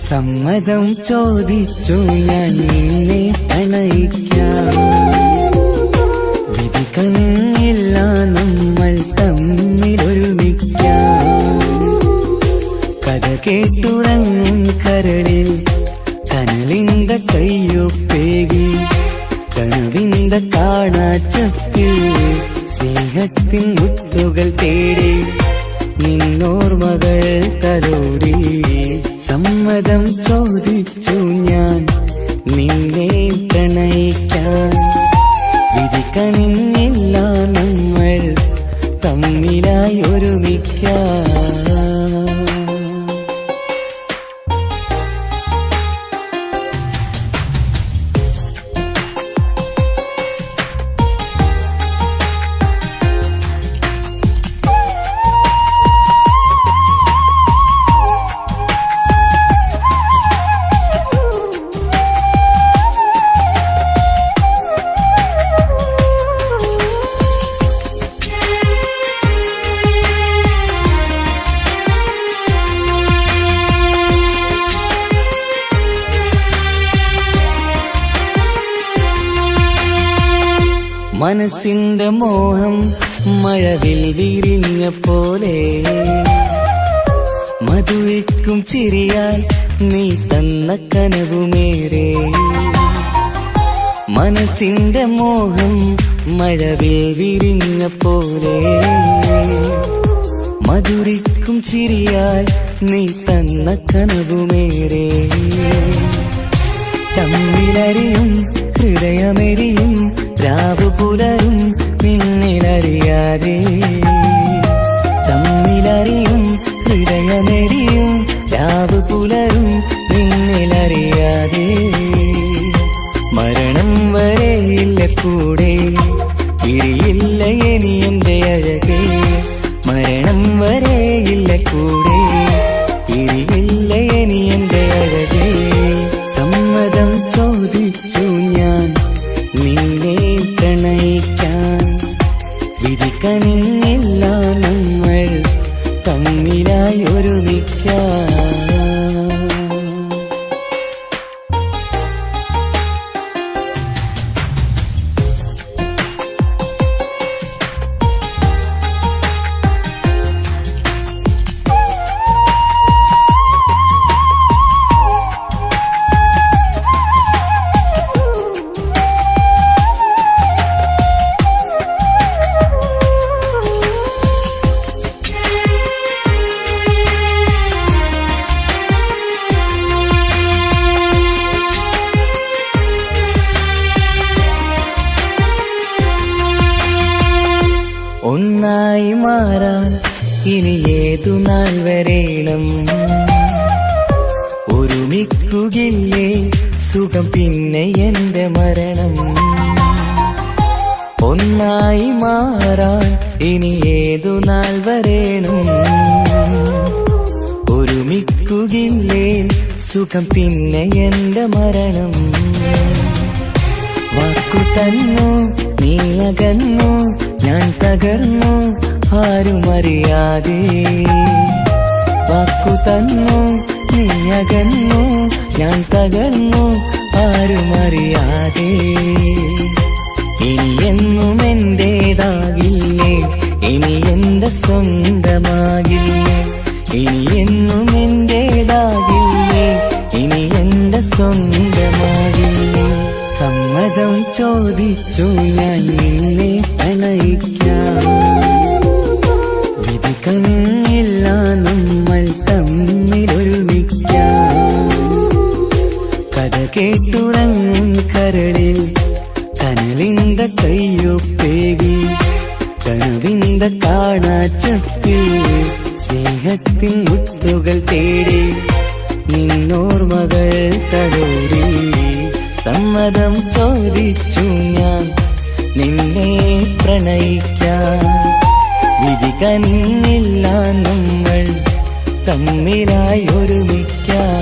സമ്മതം ചോദിച്ചു ഞാൻ നിന്നെ പ്രണയിക്കാം വിധി കനിഞ്ഞില്ല നമ്മൾ തമ്മിലൊരുമിക്കാം കഥ കേട്ടുറങ്ങും കരളിൽ കനലിന്ത കയ്യൊപ്പേകി കനവിന്ത കാണാച്ചപ്പിൽ സ്നേഹത്തിൻ മുത്തുകൾ തേടി നിന്നോർമകൾ തലോടി സമ്മതം ചോദിച്ചു ഞാൻ നിന്നെ പ്രണയിക്കാൻ വിധി കനിഞ്ഞില്ല നമ്മൾ തമ്മിലായി ഒരുമിക്കാം മനസ്സിന്റെ മോഹം മഴവിൽ വിരിഞ്ഞ പോലെ മധുവിക്കും ചിരിയാൽ നീ തന്ന കനവുമേറെ മനസ്സിന്റെ മോഹം മഴവിൽ വിരിഞ്ഞ പോലെ മധുരിക്കും ചിരിയാൽ നീ തന്ന കനവുമേറെ തമ്മിലറിയും ഹൃദയമെരിയും രാവു പുലരും നിന്നിലറിയാതെ തമ്മിലറിയും ഹൃദയമെരിയും രാവു പുലരും നിന്നിലറിയാതെ മരണം വരെയില്ല കൂടെ പിരിയില്ല ഇനി എന്റെ അഴകേ മരണം വരെയില്ല കൂടെ പിരിയില്ല ഇനി എന്റെ അഴകേ സമ്മതം ചോദിച്ചു ഞാൻ നിന്നെ പ്രണയിക്കാൻ വിധി കനിഞ്ഞില്ല നമ്മൾ തമ്മിലായി ഒരുമിക്കാൻ ഒന്നായി മാറാൻ ഇനി ഏതു നാൾ വരേണം ഒരുമിക്കുകയില്ലേ സുഖം പിന്നെ എന്റെ മരണം ഒന്നായി മാറാൻ ഇനി ഏതു നാൾ വരേണം ഒരുമിക്കുകയില്ലേ സുഖം പിന്നെ എന്റെ മരണം വാക്കു തന്നു നീ അകന്നു ഞാൻ തകർന്നു ആരുമറിയാതെ വാക്കു തന്നു നീ അകന്നു ഞാൻ തകർന്നു ആരുമറിയാതെ ഇനി എന്നും എന്റേതാകില്ലേ ഇനി എന്റെ സ്വന്തമാകില്ലേ ഇനി എന്നും എന്റേതാകില്ലേ ഇനി എന്റെ സ്വന്തമാകില്ലേ സമ്മതം ചോദിച്ചു ഞാൻ നിന്നെ പ്രണയിക്കാം വിധി കനിഞ്ഞില്ല നമ്മൾ തമ്മിലൊരുമിക്കാം കഥ കേട്ടുറങ്ങും കരളിൽ കനലിന്ത കയ്യൊപ്പേകി കനവിന്ത കാണാച്ചപ്പിൽ സ്നേഹത്തിൻ മുത്തുകൾ തേടി നിന്നോർമകൾ തലോടി സമ്മതം ചോദിച്ചു ഞാൻ നിന്നെ പ്രണയിക്കാൻ വിധി കനിഞ്ഞില്ല നമ്മൾ തമ്മിലായി ഒരുമിക്കാൻ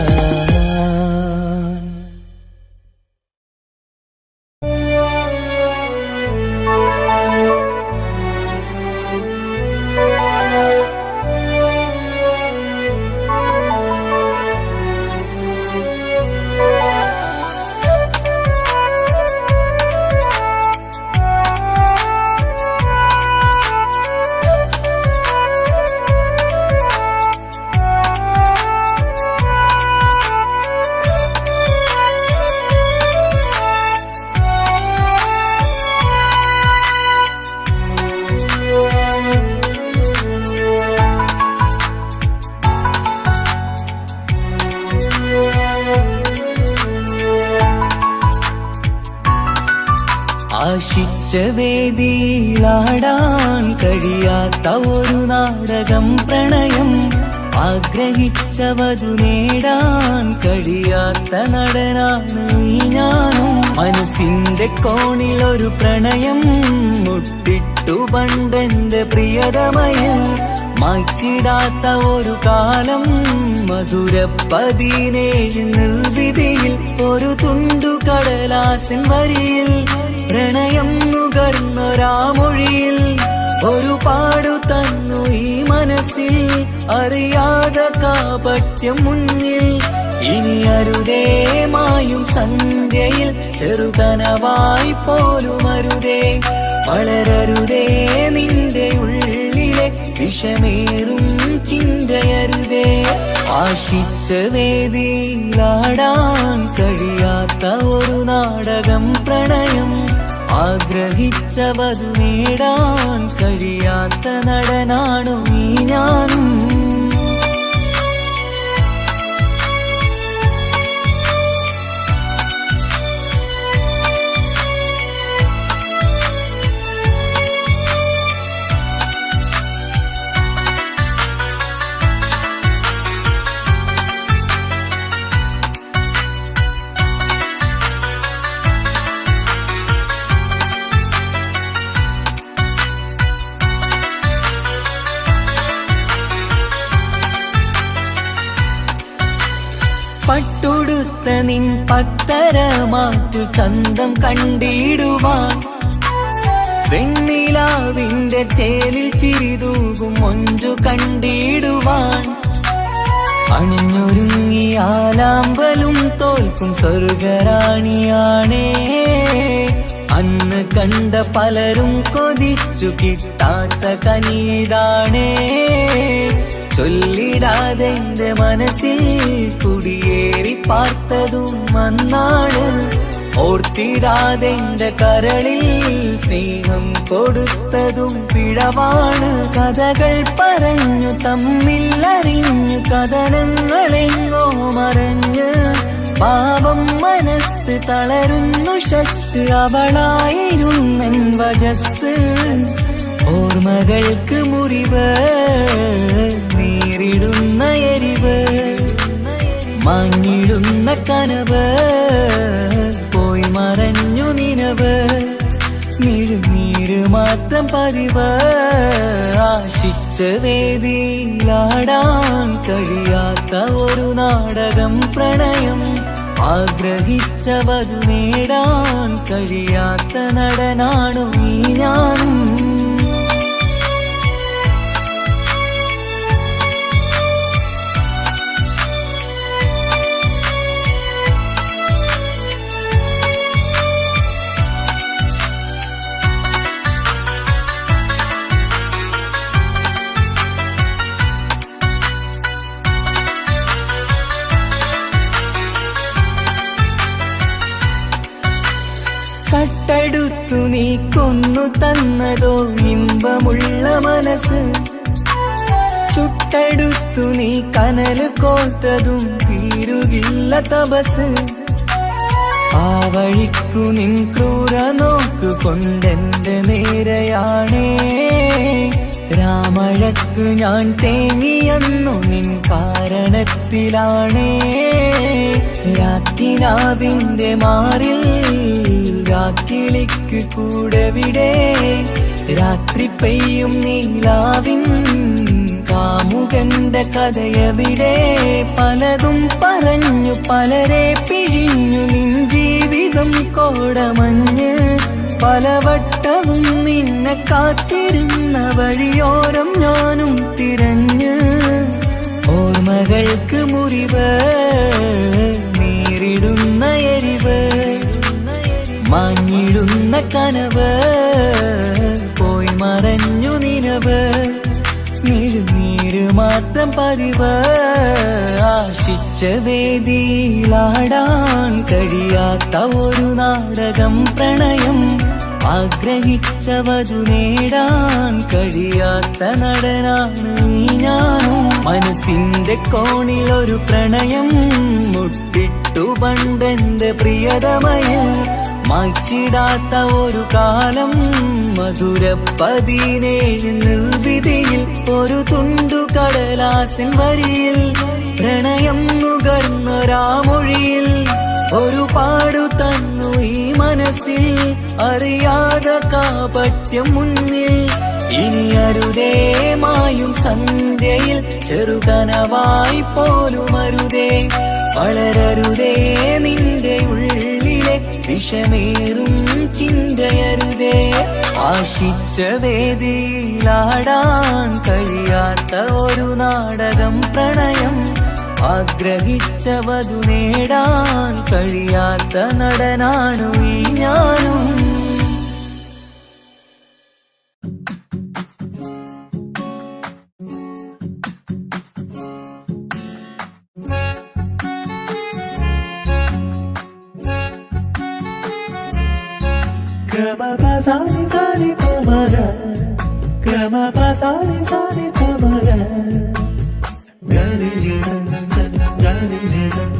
ആശിച്ച വേദിയിലാടാൻ കഴിയാത്ത ഒരു നാടകം പ്രണയം ആഗ്രഹിച്ചവതു നേടാൻ കഴിയാത്ത നടനാണ് ഈ ഞാനും മനസ്സിന്റെ കോണിലൊരു പ്രണയം മുട്ടിട്ടു പണ്ടെന്റെ പ്രിയതമയിൽ മായ്ച്ചിടാത്ത ഒരു കാലം മധുര 17 നിർവിധിയിൽ ഒരു തുണ്ടു കടലാസിൻ വരിയിൽ പ്രണയം നുകർന്നൊരാമൊഴിയിൽ ഒരു പാടു തന്നു ഈ മനസ്സിൽ അറിയാതെ കാപട്യം മുന്നിൽ ഇനി അരുതേ മായും സന്ധ്യയിൽ ചെറുകനവായി പോലും അരുതേ വളരരുതേ നിന്റെ ഉള്ളിലെ വിഷമേറും ചിന്തയരുതേ ആശിച്ച വേദിയിലാടാൻ കഴിയാത്ത ഒരു നാടകം പ്രണയം ആഗ്രഹിച്ചവതു നേടാൻ കഴിയാത്ത നടനാണു ഈ ഞാനും. പട്ടുടുത്ത നിൻ പത്തരമാറ്റു ചന്തം കണ്ടിടുവാൻ വെണ്ണിലാവിന്റെ ചേലിൽ ചിരിതൂകും മൊഞ്ചു കണ്ടിടുവാൻ അണിഞ്ഞൊരുങ്ങിയാലാമ്പലും തോൽക്കും സ്വർഗറാണിയാണേ. അന്ന് കണ്ട പലരും കൊതിച്ചു കിട്ടാത്ത കനിതാണേ. ചൊല്ലിടാതെ എന്റെ മനസ്സിൽ കുടിയേറി പാർത്തതും അന്നാണ്. ഓർത്തിടാതെ എന്റെ കരളിൽ സ്നേഹം കൊടുത്തതും പിഴവാണ്. കഥകൾ പറഞ്ഞു തമ്മിൽ അറിഞ്ഞു കഥനങ്ങളെങ്ങോ മറഞ്ഞ് പാപം മനസ്സ് തളരുന്നു ഷസ് അവളായിരുന്നൻ വജസ്. ഓർമ്മകൾക്ക് മുറിവ് നേരിടുന്ന എരിവ് മാഞ്ഞിടുന്ന കനവ് പോയി മറഞ്ഞു നിനവ്. നീര് മാത്രം പതിവ് ആശിച്ച വേദിയിലാടാൻ കഴിയാത്ത ഒരു നാടകം പ്രണയം ആഗ്രഹിച്ചവതു നേടാൻ കഴിയാത്ത നടനാണു ഈ ഞാനും. കട്ടെടുത്തു നീ കൊന്നു തന്നതോ ഇമ്പമുള്ള മനസ്സ്. ചുട്ടെടുത്തു നീ കനല് കോർത്തതും തീരുകില്ല തപസ്. ആ വഴിക്കു നിൻ ക്രൂര നോക്കു കൊണ്ടെന്റെ നേരെയാണേ. രാമഴക്കു ഞാൻ തേങ്ങിയെന്നു നിൻ കാരണത്തിലാണേ. രാത്തിനാവിന്റെ മാറിൽ രാക്കിളിക്ക് കൂടെവിടെ. രാത്രി പെയ്യും നീലാവിൻ കാമുകന്റെ കഥയവിടെ. പലതും പറഞ്ഞു പലരെ പിഴിഞ്ഞു നിൻ ജീവിതം കോടമഞ്ഞ്. പലവട്ടവും നിന്നെ കാത്തിരുന്ന വഴിയോരം ഞാനും തിരഞ്ഞ്. ഓർമ്മകൾക്ക് മുറിവ് നേരിടുന്ന എരിവ് മാഞ്ഞിടുന്ന കനവ് പോയി മറഞ്ഞു നിനവ്. നീര് മാത്രം പതിവ് ആശിച്ച വേദിയിലാടാൻ കഴിയാത്ത ഒരു നാടകം പ്രണയം ആഗ്രഹിച്ചവതു നേടാൻ കഴിയാത്ത നടനാണ് ഈ ഞാനും. മനസ്സിന്റെ കോണിൽ ഒരു പ്രണയം മുട്ടിട്ടു പണ്ടെന്റെ പ്രിയതമയിൽ. മായ്ച്ചിടാത്ത ഒരു കാലം മധുര 17 നിർവിധിയിൽ. ഒരു തുണ്ടു കടലാസിൻ വരിയിൽ പ്രണയം നുകർന്നൊരാമൊഴിയിൽ. ഒരു പാടു തന്നു ഈ മനസ്സിൽ അറിയാതെ കാപട്യം മുന്നിൽ. ഇനി അരുതേ മായും സന്ധ്യയിൽ ചെറുകനവായി പോലും അരുതേ. വളരരുതേ നിന്റെ ഉള്ളിലെ വിഷമേറും ചിന്തയരുതേ. ആശിച്ച വേദിയിലാടാൻ കഴിയാത്ത ഒരു നാടകം പ്രണയം ആഗ്രഹിച്ചവതു നേടാൻ കഴിയാത്ത നടനാണു ഈ ഞാനും. Gamapasani sani pamaga, gamapasani sani pamaga. Gani ni san san, gani ni san,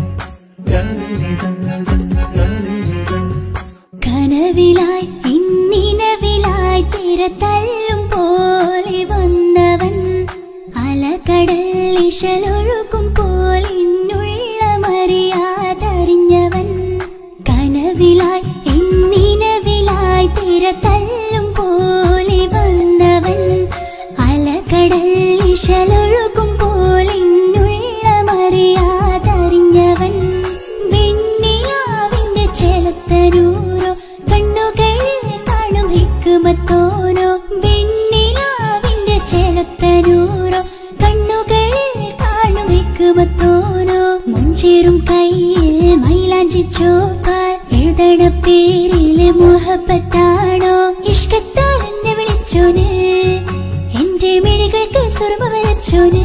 gani ni san san, gani ni san. കനവിലായി ഇന്നിനവിലായി തിരതല്ലും പോലെ വന്നവൻ അലകടൽ ഇശലൊഴുക്കും പോലെ ഇന്നുള്ളമറിയാതറിഞ്ഞവൻ കനവിലായി ഇന്നിനവിലായി തിരതല്ലും പോലെ വന്നവൻ അലകടൽ ഇശലൊഴുക്കും പോലെ ഇന്നുള്ളമറിയാതറിഞ്ഞവൻ വെണ്ണിലാവിന്റെ ചെലത്തരൂരോ കണ്ണുകളിൽ കാണും ഹിക്കുമത്തോരോ വെണ്ണിലാവിന്റെ ചെലത്തരൂരോ കണ്ണുകളിൽ കാണും ഹിക്കുമത്തോരോ മുഞ്ചേറും കയ്യിൽ മൈലാഞ്ചി ചോപ്പാൽ എഴുതണ പേരില് മുഹബത്താണോ ഇഷ്കത്താൽ എന്നെ വിളിച്ചോന് എന്റെ മിഴികൾക്ക് സുറുമ വരച്ചോന്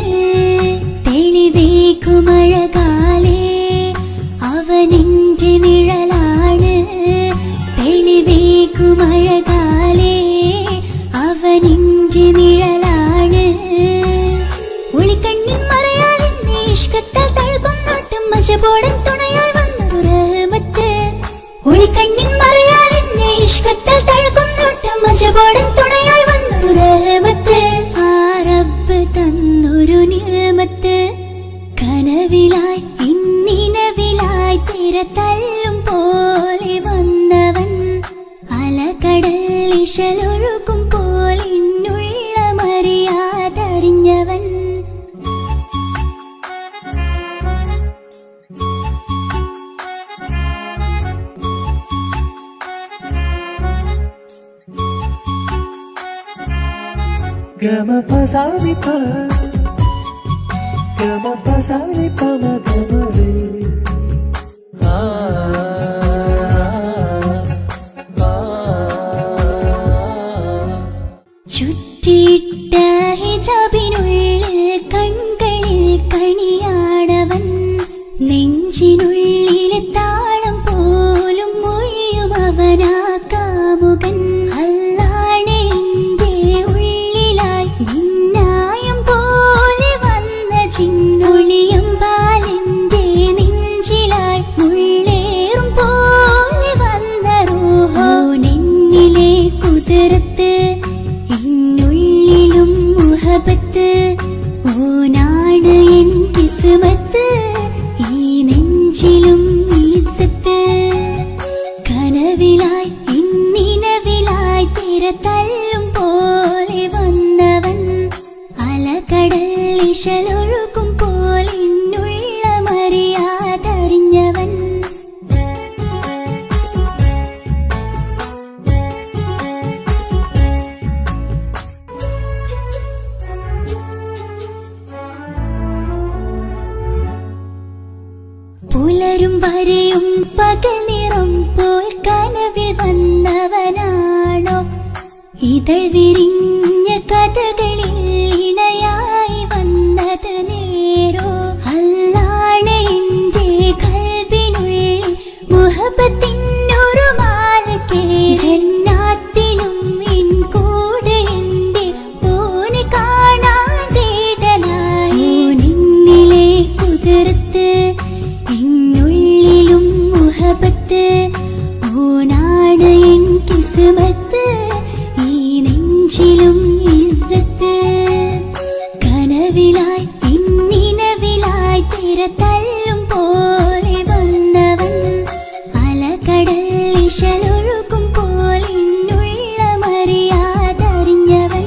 തെളിവേക്കുമഴകാലേ അവനെന്റെ നിഴലാണ് തെളിവേക്കുമഴകാലേ അവനെന്റെ നിഴലാണ് ഒളിക്കണ്ണിൻ മറയാലെന്നെ ഇഷ്കത്താൽ തഴുകും നോട്ടും മജബോടൻ തുണയായി വന്നൊരു റഹ്മത്ത് ഒളിക്കണ്ണിൻ മറയാലെന്നെ ഇഷ്കത്താൽ തഴുകും നോട്ടും മജബോടൻ തുണയായി വന്നൊരു റഹ്മത്ത് ആ റബ്ബ് തന്നൊരു നിഅമത്ത് കനവിലായി ഇന്നിനവിലായി തിരതല്ലും പോലെ വന്നവൻ അലകടൽ ഇശലൊഴുക്കും പോലെ ഇന്നുള്ളമറിയാതറിഞ്ഞവൻ Gamapasani pa, gamapasani pa magamare. ചുറ്റിയിട്ട ഹിജാബിനുള്ളിൽ കൺകളിൽ കണിയാടവൻ നെഞ്ചിനുള്ളിലെ താളം പോലും മൊഴിയും അവനാ കാമുകൻ അല്ലാണെ എന്റെ ഉള്ളിലായി മിന്നായം പോലെ വന്ന ചിന്നൊളിയും പാലെന്റെ നെഞ്ചിലായി മുള്ളേറും പോലെ വന്ന റൂഹോ നെഞ്ഞിലെ കുതിരത്ത് എന്നുള്ളിലും മുഹബത്ത് ഓനാണ് എൻ കിസ്മത്ത് ഈ നെഞ്ചിലും ഈസത്ത് കനവിലായി ഇന്നിനവിലായി തിരതല്ലും പോലെ വന്നവൻ അലകടൽ ഇശലൊഴുക്കും പോലെ ഇന്നുള്ളമറിയാതറിഞ്ഞവൻ പുലരും വരെയും പകൽ നിറം പോൽ കനവിൽ വന്നവനാണോ ഇതൾ വിരിഞ്ഞ കഥകളിൽ ഇണയായി വന്നത് നേരോ അല്ലാണെ എന്റെ കൽബിനുള്ളിൽ മുഹബത്തിനൊരു മാലക്കേ ജന്നാത്തിലും എൻ കൂടെ എന്റെ ഓനെ കാണാൻ തേടലായി നിന്നിലെ കുതിരത്ത് എന്നുള്ളിലും മുഹബത്ത് ഓനാണ് എൻ കിസ്മത്ത് ഈ നെഞ്ചിലും ഇസ്സത്ത് കനവിലായി ഇന്നിനവിലായി തിരതല്ലും പോലെ വന്നവൻ അലകടൽ ഇശലൊഴുക്കും പോലെ ഇന്നുള്ളമറിയാതറിഞ്ഞവൻ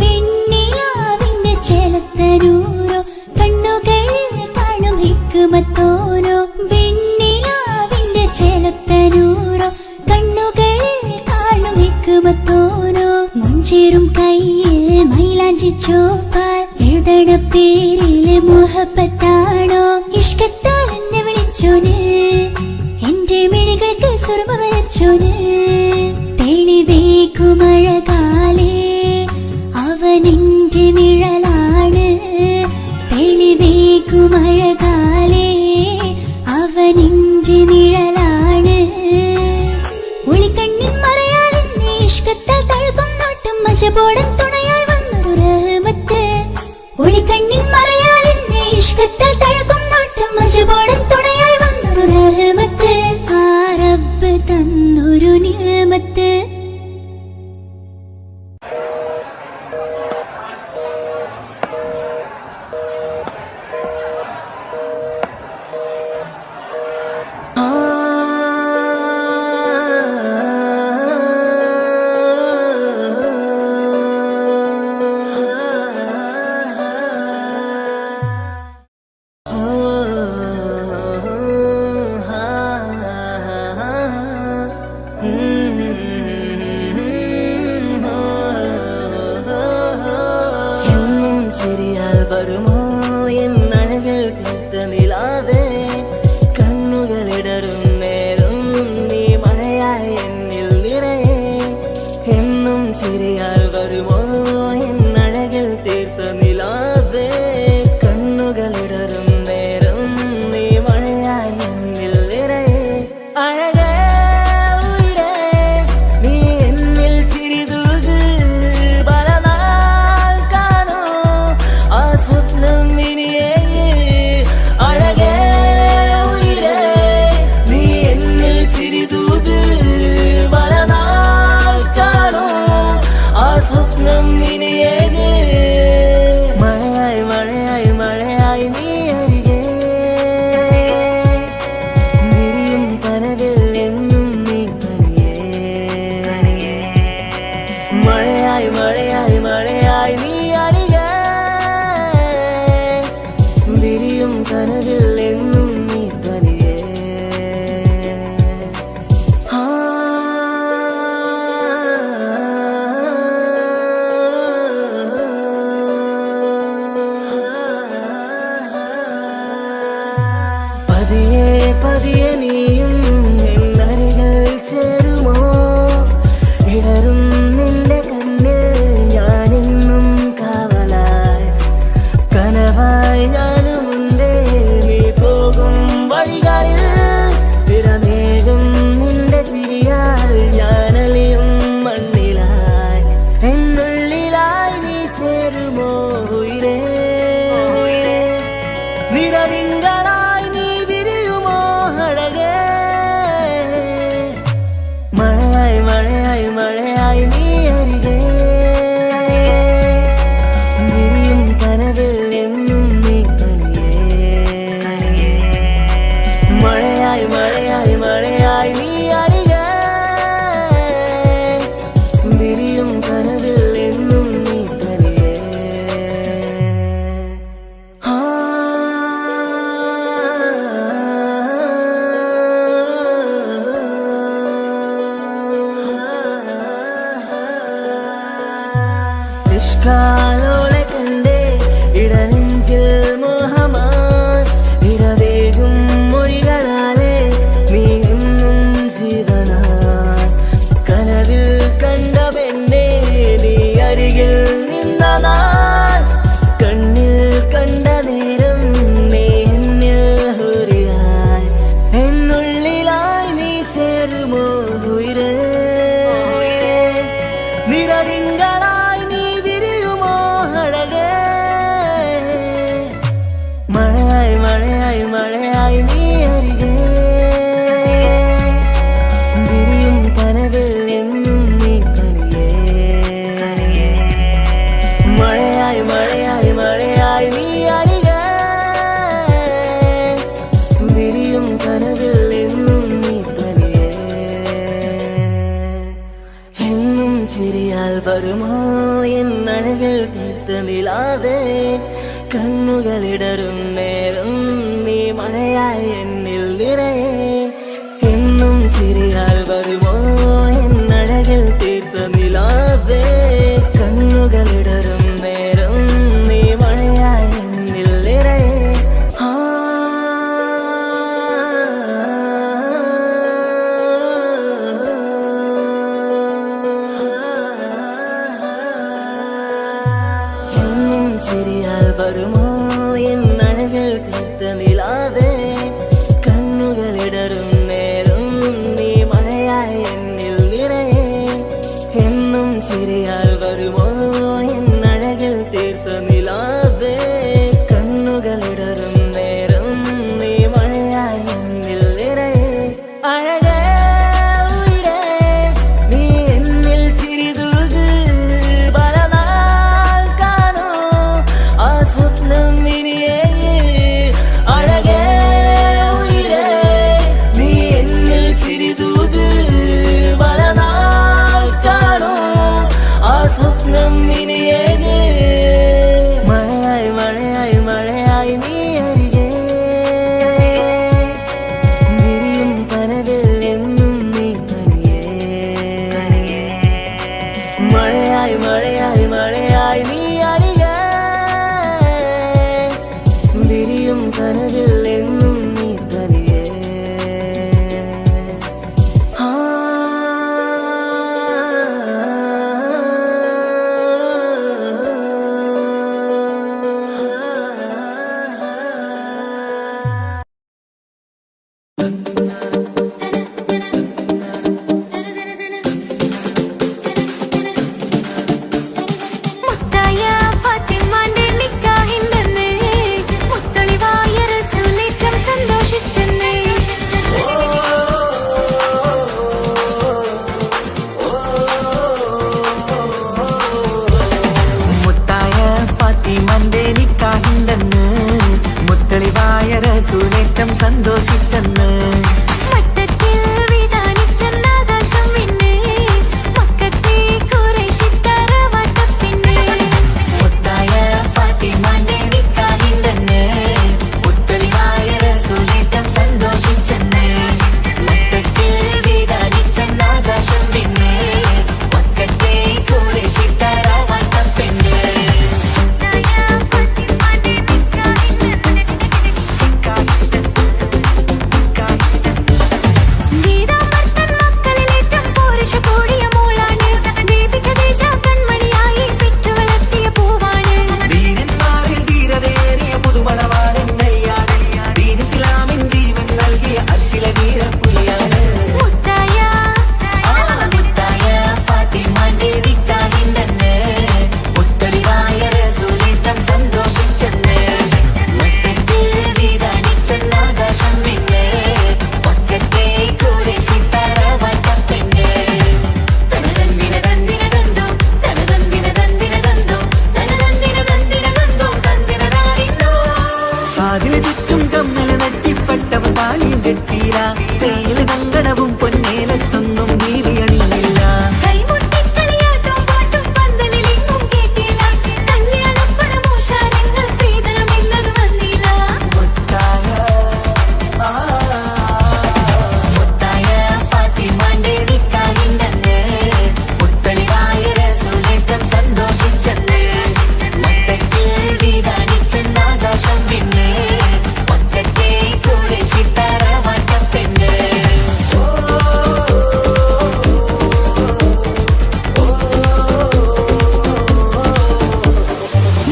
വെണ്ണിലാവിന്റെ ചെലത്തരൂരോ കണ്ണുകളിൽ കാണും ഹിക്കുമത്തോരോ വെണ്ണിലാവിന്റെ ചെലത്തരൂരോ കണ്ണുകളിൽ കാണും ഹിക്കുമത്തോരോ മുഞ്ചേറും കയ്യിൽ മൈലാഞ്ചി ചോപ്പാൽ എഴുതണ പേരില് മുഹബത്താണോ ഇഷ്കത്താൽ എന്നെ വിളിച്ചോന് എന്റെ മിഴികൾക്ക് സുറുമ വരച്ചോന് തെളിവേക്കുമഴകാലേ അവനെന്റെ നിഴലാണ് തെളിവേക്കുമഴകാലേ അവനെന്റെ നിഴലാണ് ഒളിക്കണ്ണിൻ മറയാ മജപോടൻ തുണയായി വന്നൊരു റഹ്മത്ത് ഒളിക്കണ്ണിൻ മറയാൽ എന്നെ ഇഷ്കത്തിൽ തഴുകും നോട്ടം മജപോടൻ തുണയായി വന്നൊരു റഹ്മത്ത് ആ റബ്ബ് തന്നൊരു നിഅമത്ത് ചിരിയാൽ വരുമോ എന്നഴകൾ തീർത്ത നിലാവേ കണ്ണുകളിടറും നേരം നീ മഴയായി എന്നിൽ നിറയെ എന്നും ചിരിയാൽ വരുമോ എന്നഴകൾ തീർത്ത നിലാവേ കണ്ണുകളിടറും നേരം നീ മഴയായി എന്നിൽ നിറയെ അഴകേ ഉയിരേ നീ എന്നിൽ ചിരിതൂക് പലനാൾ കാണൂ ആ സ്വപ്നം ഇനിയേ അഴകേ ഉയിരേ നീ എന്നിൽ ചിരിതൂക് പലനാൾ കാണൂ ആ സ്വപ്നം ഇനിയേ മഴയായി മഴയായി മഴയായി നീ അരികെ വിരിയും കനവിൽ എന്നും നീ തനിയേ മഴയായി മഴയായി മഴയായി നീ അരികെ വിരിയും കനവിൽ എന്നും നീ തനിയേ പതിയെ പതിയെ നീയും എന്നരികൾ ചേരുമോ ഇടറും നിന്റെ കണ്ണിൽ ഞാനെന്നും കാവലായി കനവായി ഞാനുമുണ്ടേ നീ പോകും വഴികളിൽ തിരമേകും നിന്റെ ചിരിയാൽ ഞാനലിയും മണ്ണിലായി എന്നുള്ളിലായി നീ ചേരുമോ ഉയിരേ നിരതിങ്കളായി നീ വിരിയുമോ അഴകേ മഴയായി മഴയായി മഴയായി നീ അരികെ വിരിയും കനവിൽ എന്നും നീ തനിയേ മഴയായി മഴയായി മഴയായി നീ അരികെ വിരിയും കനവിൽ എന്നും നീ തനിയേ ഇഷ്കാലോളെ കണ്ടേ ഇടനെഞ്ചിൽ മോഹമായി ഇരവേകും മൊഴികളാലേ നീ എന്നും ജീവനായി കനവിൽ കണ്ട പെണ്ണേ നീ അരികിൽ നിന്ന നാൾ കണ്ണിൽ കണ്ട നേരം നീ എന്നിൽ ഹുരിയായി എന്നുള്ളിലായി നീ ചേരുമോ ഉയിരേ നിരതിങ്കളായി നീ വിരിയുമോ അഴകേ മഴയായി മഴയായി മഴയായി നീ അരികെ വിരിയും കനവിൽ എന്നും നീ തനിയേ മഴയായി മഴയായി മഴയായി നീ അരികെ വിരിയും കനവിൽ എന്നും നീ തനിയേ എന്നും ചിരിയാൽ വരുമോ എന്നഴകൾ തീർത്ത നിലാവേ കണ്ണുകളിടറും നേരം നീ മഴയായി എന്നിൽ നിറയെ എന്നും ചിരിയാൽ വരുമോ എന്നഴകൾ തീർത്ത നിലാവേ കണ്ണുകളിടറും നേരം നീ മഴയായി എന്നിൽ നിറയെ എന്നും ചിരിയാൽ വരുമോ എന്നഴകൾ തീർത്ത നിലാവേ കണ്ണുകളിടറും നേരം നീ മഴയായി എന്നിൽ നിറയെ എന്നും ചിരിയാൽ വരുമോ വീരപ്പുലിയാണ് മുത്തായ മുത്തായ ഫാത്തിമാന്റെ നിക്കാഹിണ്ടെന്ന് മുത്തളിവായ റസൂലിട്ടം സന്തോഷിച്ചെന്ന് മട്ടത്തിൽ വിധാനിച്ചെന്നാകാശം നിന്ന് ഒക്കത്തെ കുരിശി തറവാട്ടപ്പെണ്ണ് തനതന്തിന തന്തിന തന്തോ തനതന്തിന തന്തിന തന്തോ തനതന്തിന തന്തിന തന്തോ തന്തിനതാരിന്തോ അതിൽ ചുറ്റും കമ്മൽ നെറ്റിപ്പെട്ടവ താലിയും കെട്ടീര തേയില കങ്കണവും പൊന്നേലസൊന്നും ബീവിയണിയില്ല കൈമുട്ടിക്കളിയാട്ടം പാട്ടും പന്തലിലെങ്ങും കേട്ടില്ല കല്യാണപ്പണമോ ശാരങ്ങൾ സ്ത്രീധനം എന്നത് വന്നില്ല മുത്തായ ഫാത്തിമാന്റെ നിക്കാഹിണ്ടെന്ന് മുത്തളിവായ റസൂലിട്ടം സന്തോഷിച്ചെന്ന് മട്ടത്തിൽ വിധാനിച്ചെന്നാകാശം പിന്നെ ഒക്കത്തെ കുരിശി തറവാട്ടപ്പെണ്ണ്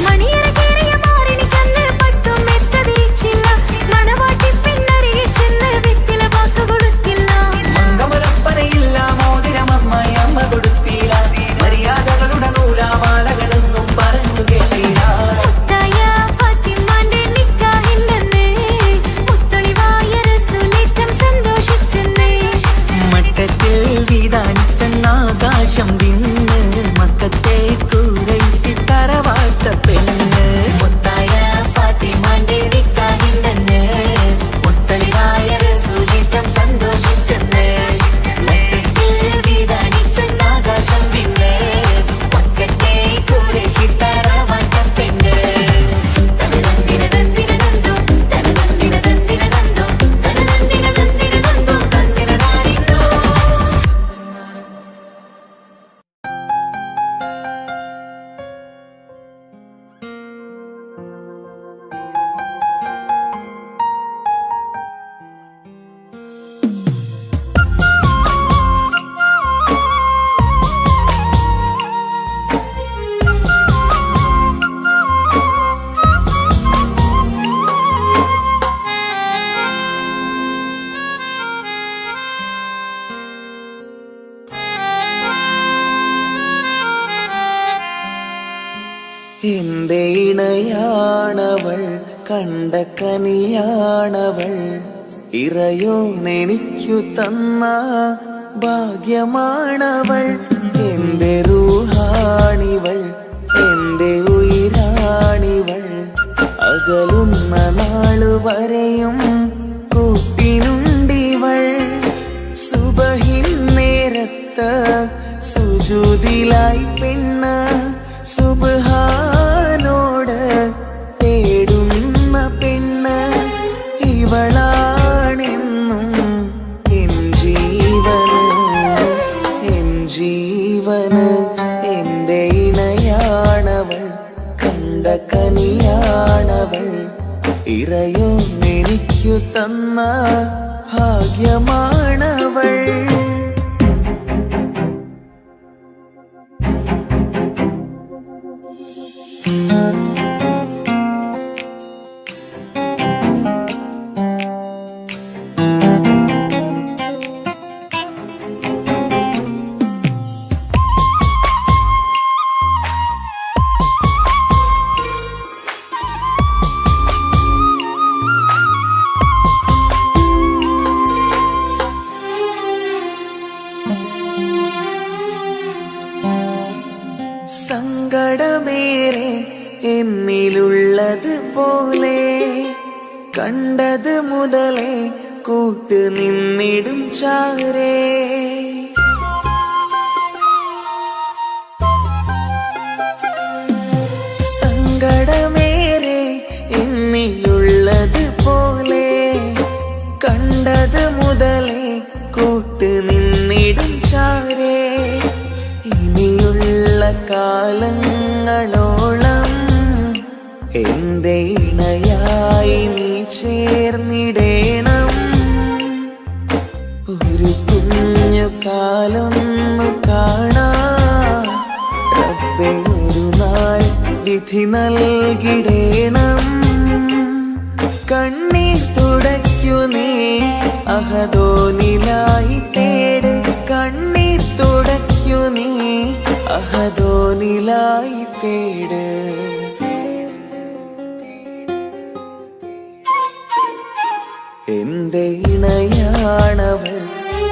മണിയറ കേറിയ മാറിനിക്കന്ന് പട്ടും മെത്ത വിരിച്ചില്ല മണവാട്ടി പെണ്ണരികെ ചെന്ന് വെറ്റില വാക്ക് കൊടുത്തില്ല മംഗമലപ്പനയില്ല മോതിരമമ്മായി അമ്മ കൊടുത്തീല മര്യാദകളുടെ നൂലാമാലകളൊന്നും പറഞ്ഞു കേട്ടീല മുത്തായ ഫാത്തിമാന്റെ നിക്കാഹിണ്ടെന്ന് മുത്തളിവായ റസൂലിട്ടം സന്തോഷിച്ചെന്ന് മട്ടത്തിൽ വിധാനിച്ചെന്നാകാശം വിണ്ണ് മക്കത്തെ കുരൈസി തറവാട്ട പെണ്ണ് മുത്തായ ഫാത്തിമാന്റെ നിക്കാഹിണ്ടെന്ന് മുത്തളിവായ റസൂലിട്ടം സന്തോഷിച്ചെന്ന് മട്ടത്തിൽ വിധാനിച്ചെന്നാകാശം വിണ്ണ് മക്കത്തെ കുരൈസി തറവാട്ട പെണ്ണ് തനതന്തിന തന്തിന തന്തോ തനതന്തിന തന്തിന തന്തോ തനതന്തിന തന്തിന തന്തോ തന്തിനതാരിന്തോ എന്റെ ഇണയാണവൾ കണ്ട കനിയാണവൾ ഇറയോനെനിക്കു തന്ന ഭാഗ്യമാണവൾ എന്റെ റൂഹാണിവൾ എന്റെ ഉയിരാണിവൾ അകലുന്ന നാളു വരെയും കൂട്ടിനുണ്ടിവൾ സുബഹിൻ നേരത്ത് സുജൂദിലായി പെണ്ണ് സുബ്ഹാനോട് തേടുന്ന പെണ്ണ് ഇവളാണെന്നും എൻ ജീവന് എന്റെ ഇണയാണവൾ കണ്ട കനിയാണവൾ ഇറയോനെനിക്കു തന്ന ഭാഗ്യമാണവൾ സങ്കടമേറെ എന്നിലുള്ളത് പോലെ കണ്ടത് മുതലേ കൂട്ട് നിന്നിടും ചാരേ സങ്കടമേറെ എന്നിലുള്ളത് പോലെ കണ്ടത് മുതലേ കൂട്ട് നിന്നിടും ചാരേ ഇനിയുള്ള കാലങ്ങളോളം എന്റെ ഇണയായി നീ ചേർന്നിടേണം ഒരു കുഞ്ഞു കാലൊന്നു കാണാ റബ്ബേ ഒരു നാൾ വിധി നൽകിടേണം കണ്ണീർ തുടയ്ക്കു നീ അഹദോനിലായി തേട് കണ്ണീർ തുടയ്ക്കു നീ അഹദോനിലായി തേട്. എന്റെ ഇണയാണവൾ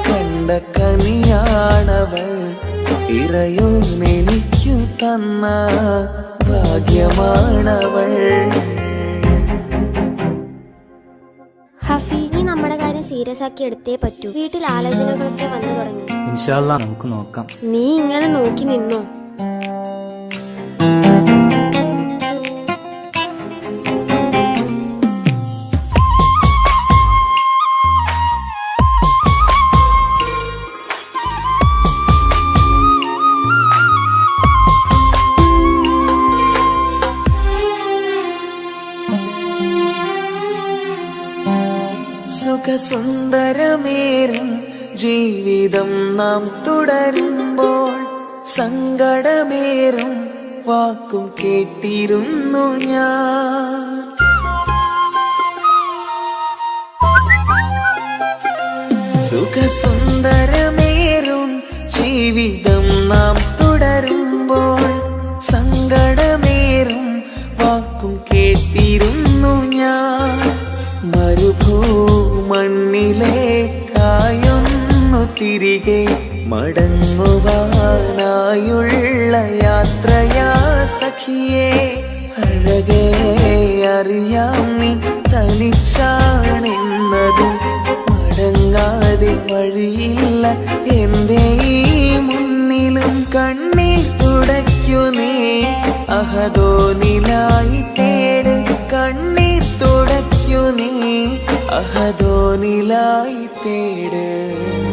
കണ്ട കനിയാണവൾ ഇറയോനെനിക്കു തന്ന ഭാഗ്യമാണവൾ. ഹഫി, നീ നമ്മുടെ കാര്യം സീരിയസ് ആക്കി എടുത്തേ പറ്റൂ. വീട്ടിൽ ആലോചനകളൊക്കെ വന്നു തുടങ്ങി. ഇൻഷാ അല്ലാ നമുക്ക് നോക്കാം. നീ ഇങ്ങനെ നോക്കി നിന്നോ? സുഖസുന്ദരമേറും ജീവിതം നാം തുടരുമ്പോൾ സങ്കടമേറും വാക്കും കേട്ടിരുന്നു ഞാൻ. സുഖസുന്ദരമേറും ജീവിതം നാം തുടരുമ്പോൾ സങ്കടമേറും വാക്കും കേട്ടിരുന്നു ഞാൻ. മരുഭൂമണ്ണിലേക്കായൊന്നു തിരികെ മടങ്ങുവാനായുള്ള യാത്രയാ സഖിയേ. അഴകേ അറിയാം നീ തനിച്ചാണെന്നതും മടങ്ങാതെ വഴിയില്ല എന്റെ ഈ മുന്നിലും. കണ്ണീർ തുടയ്ക്കു നീ അഹദോനിലായി തേട് കണ്ണീർ തുടയ്ക്കു നീ അഹദോനിലായി തേട്.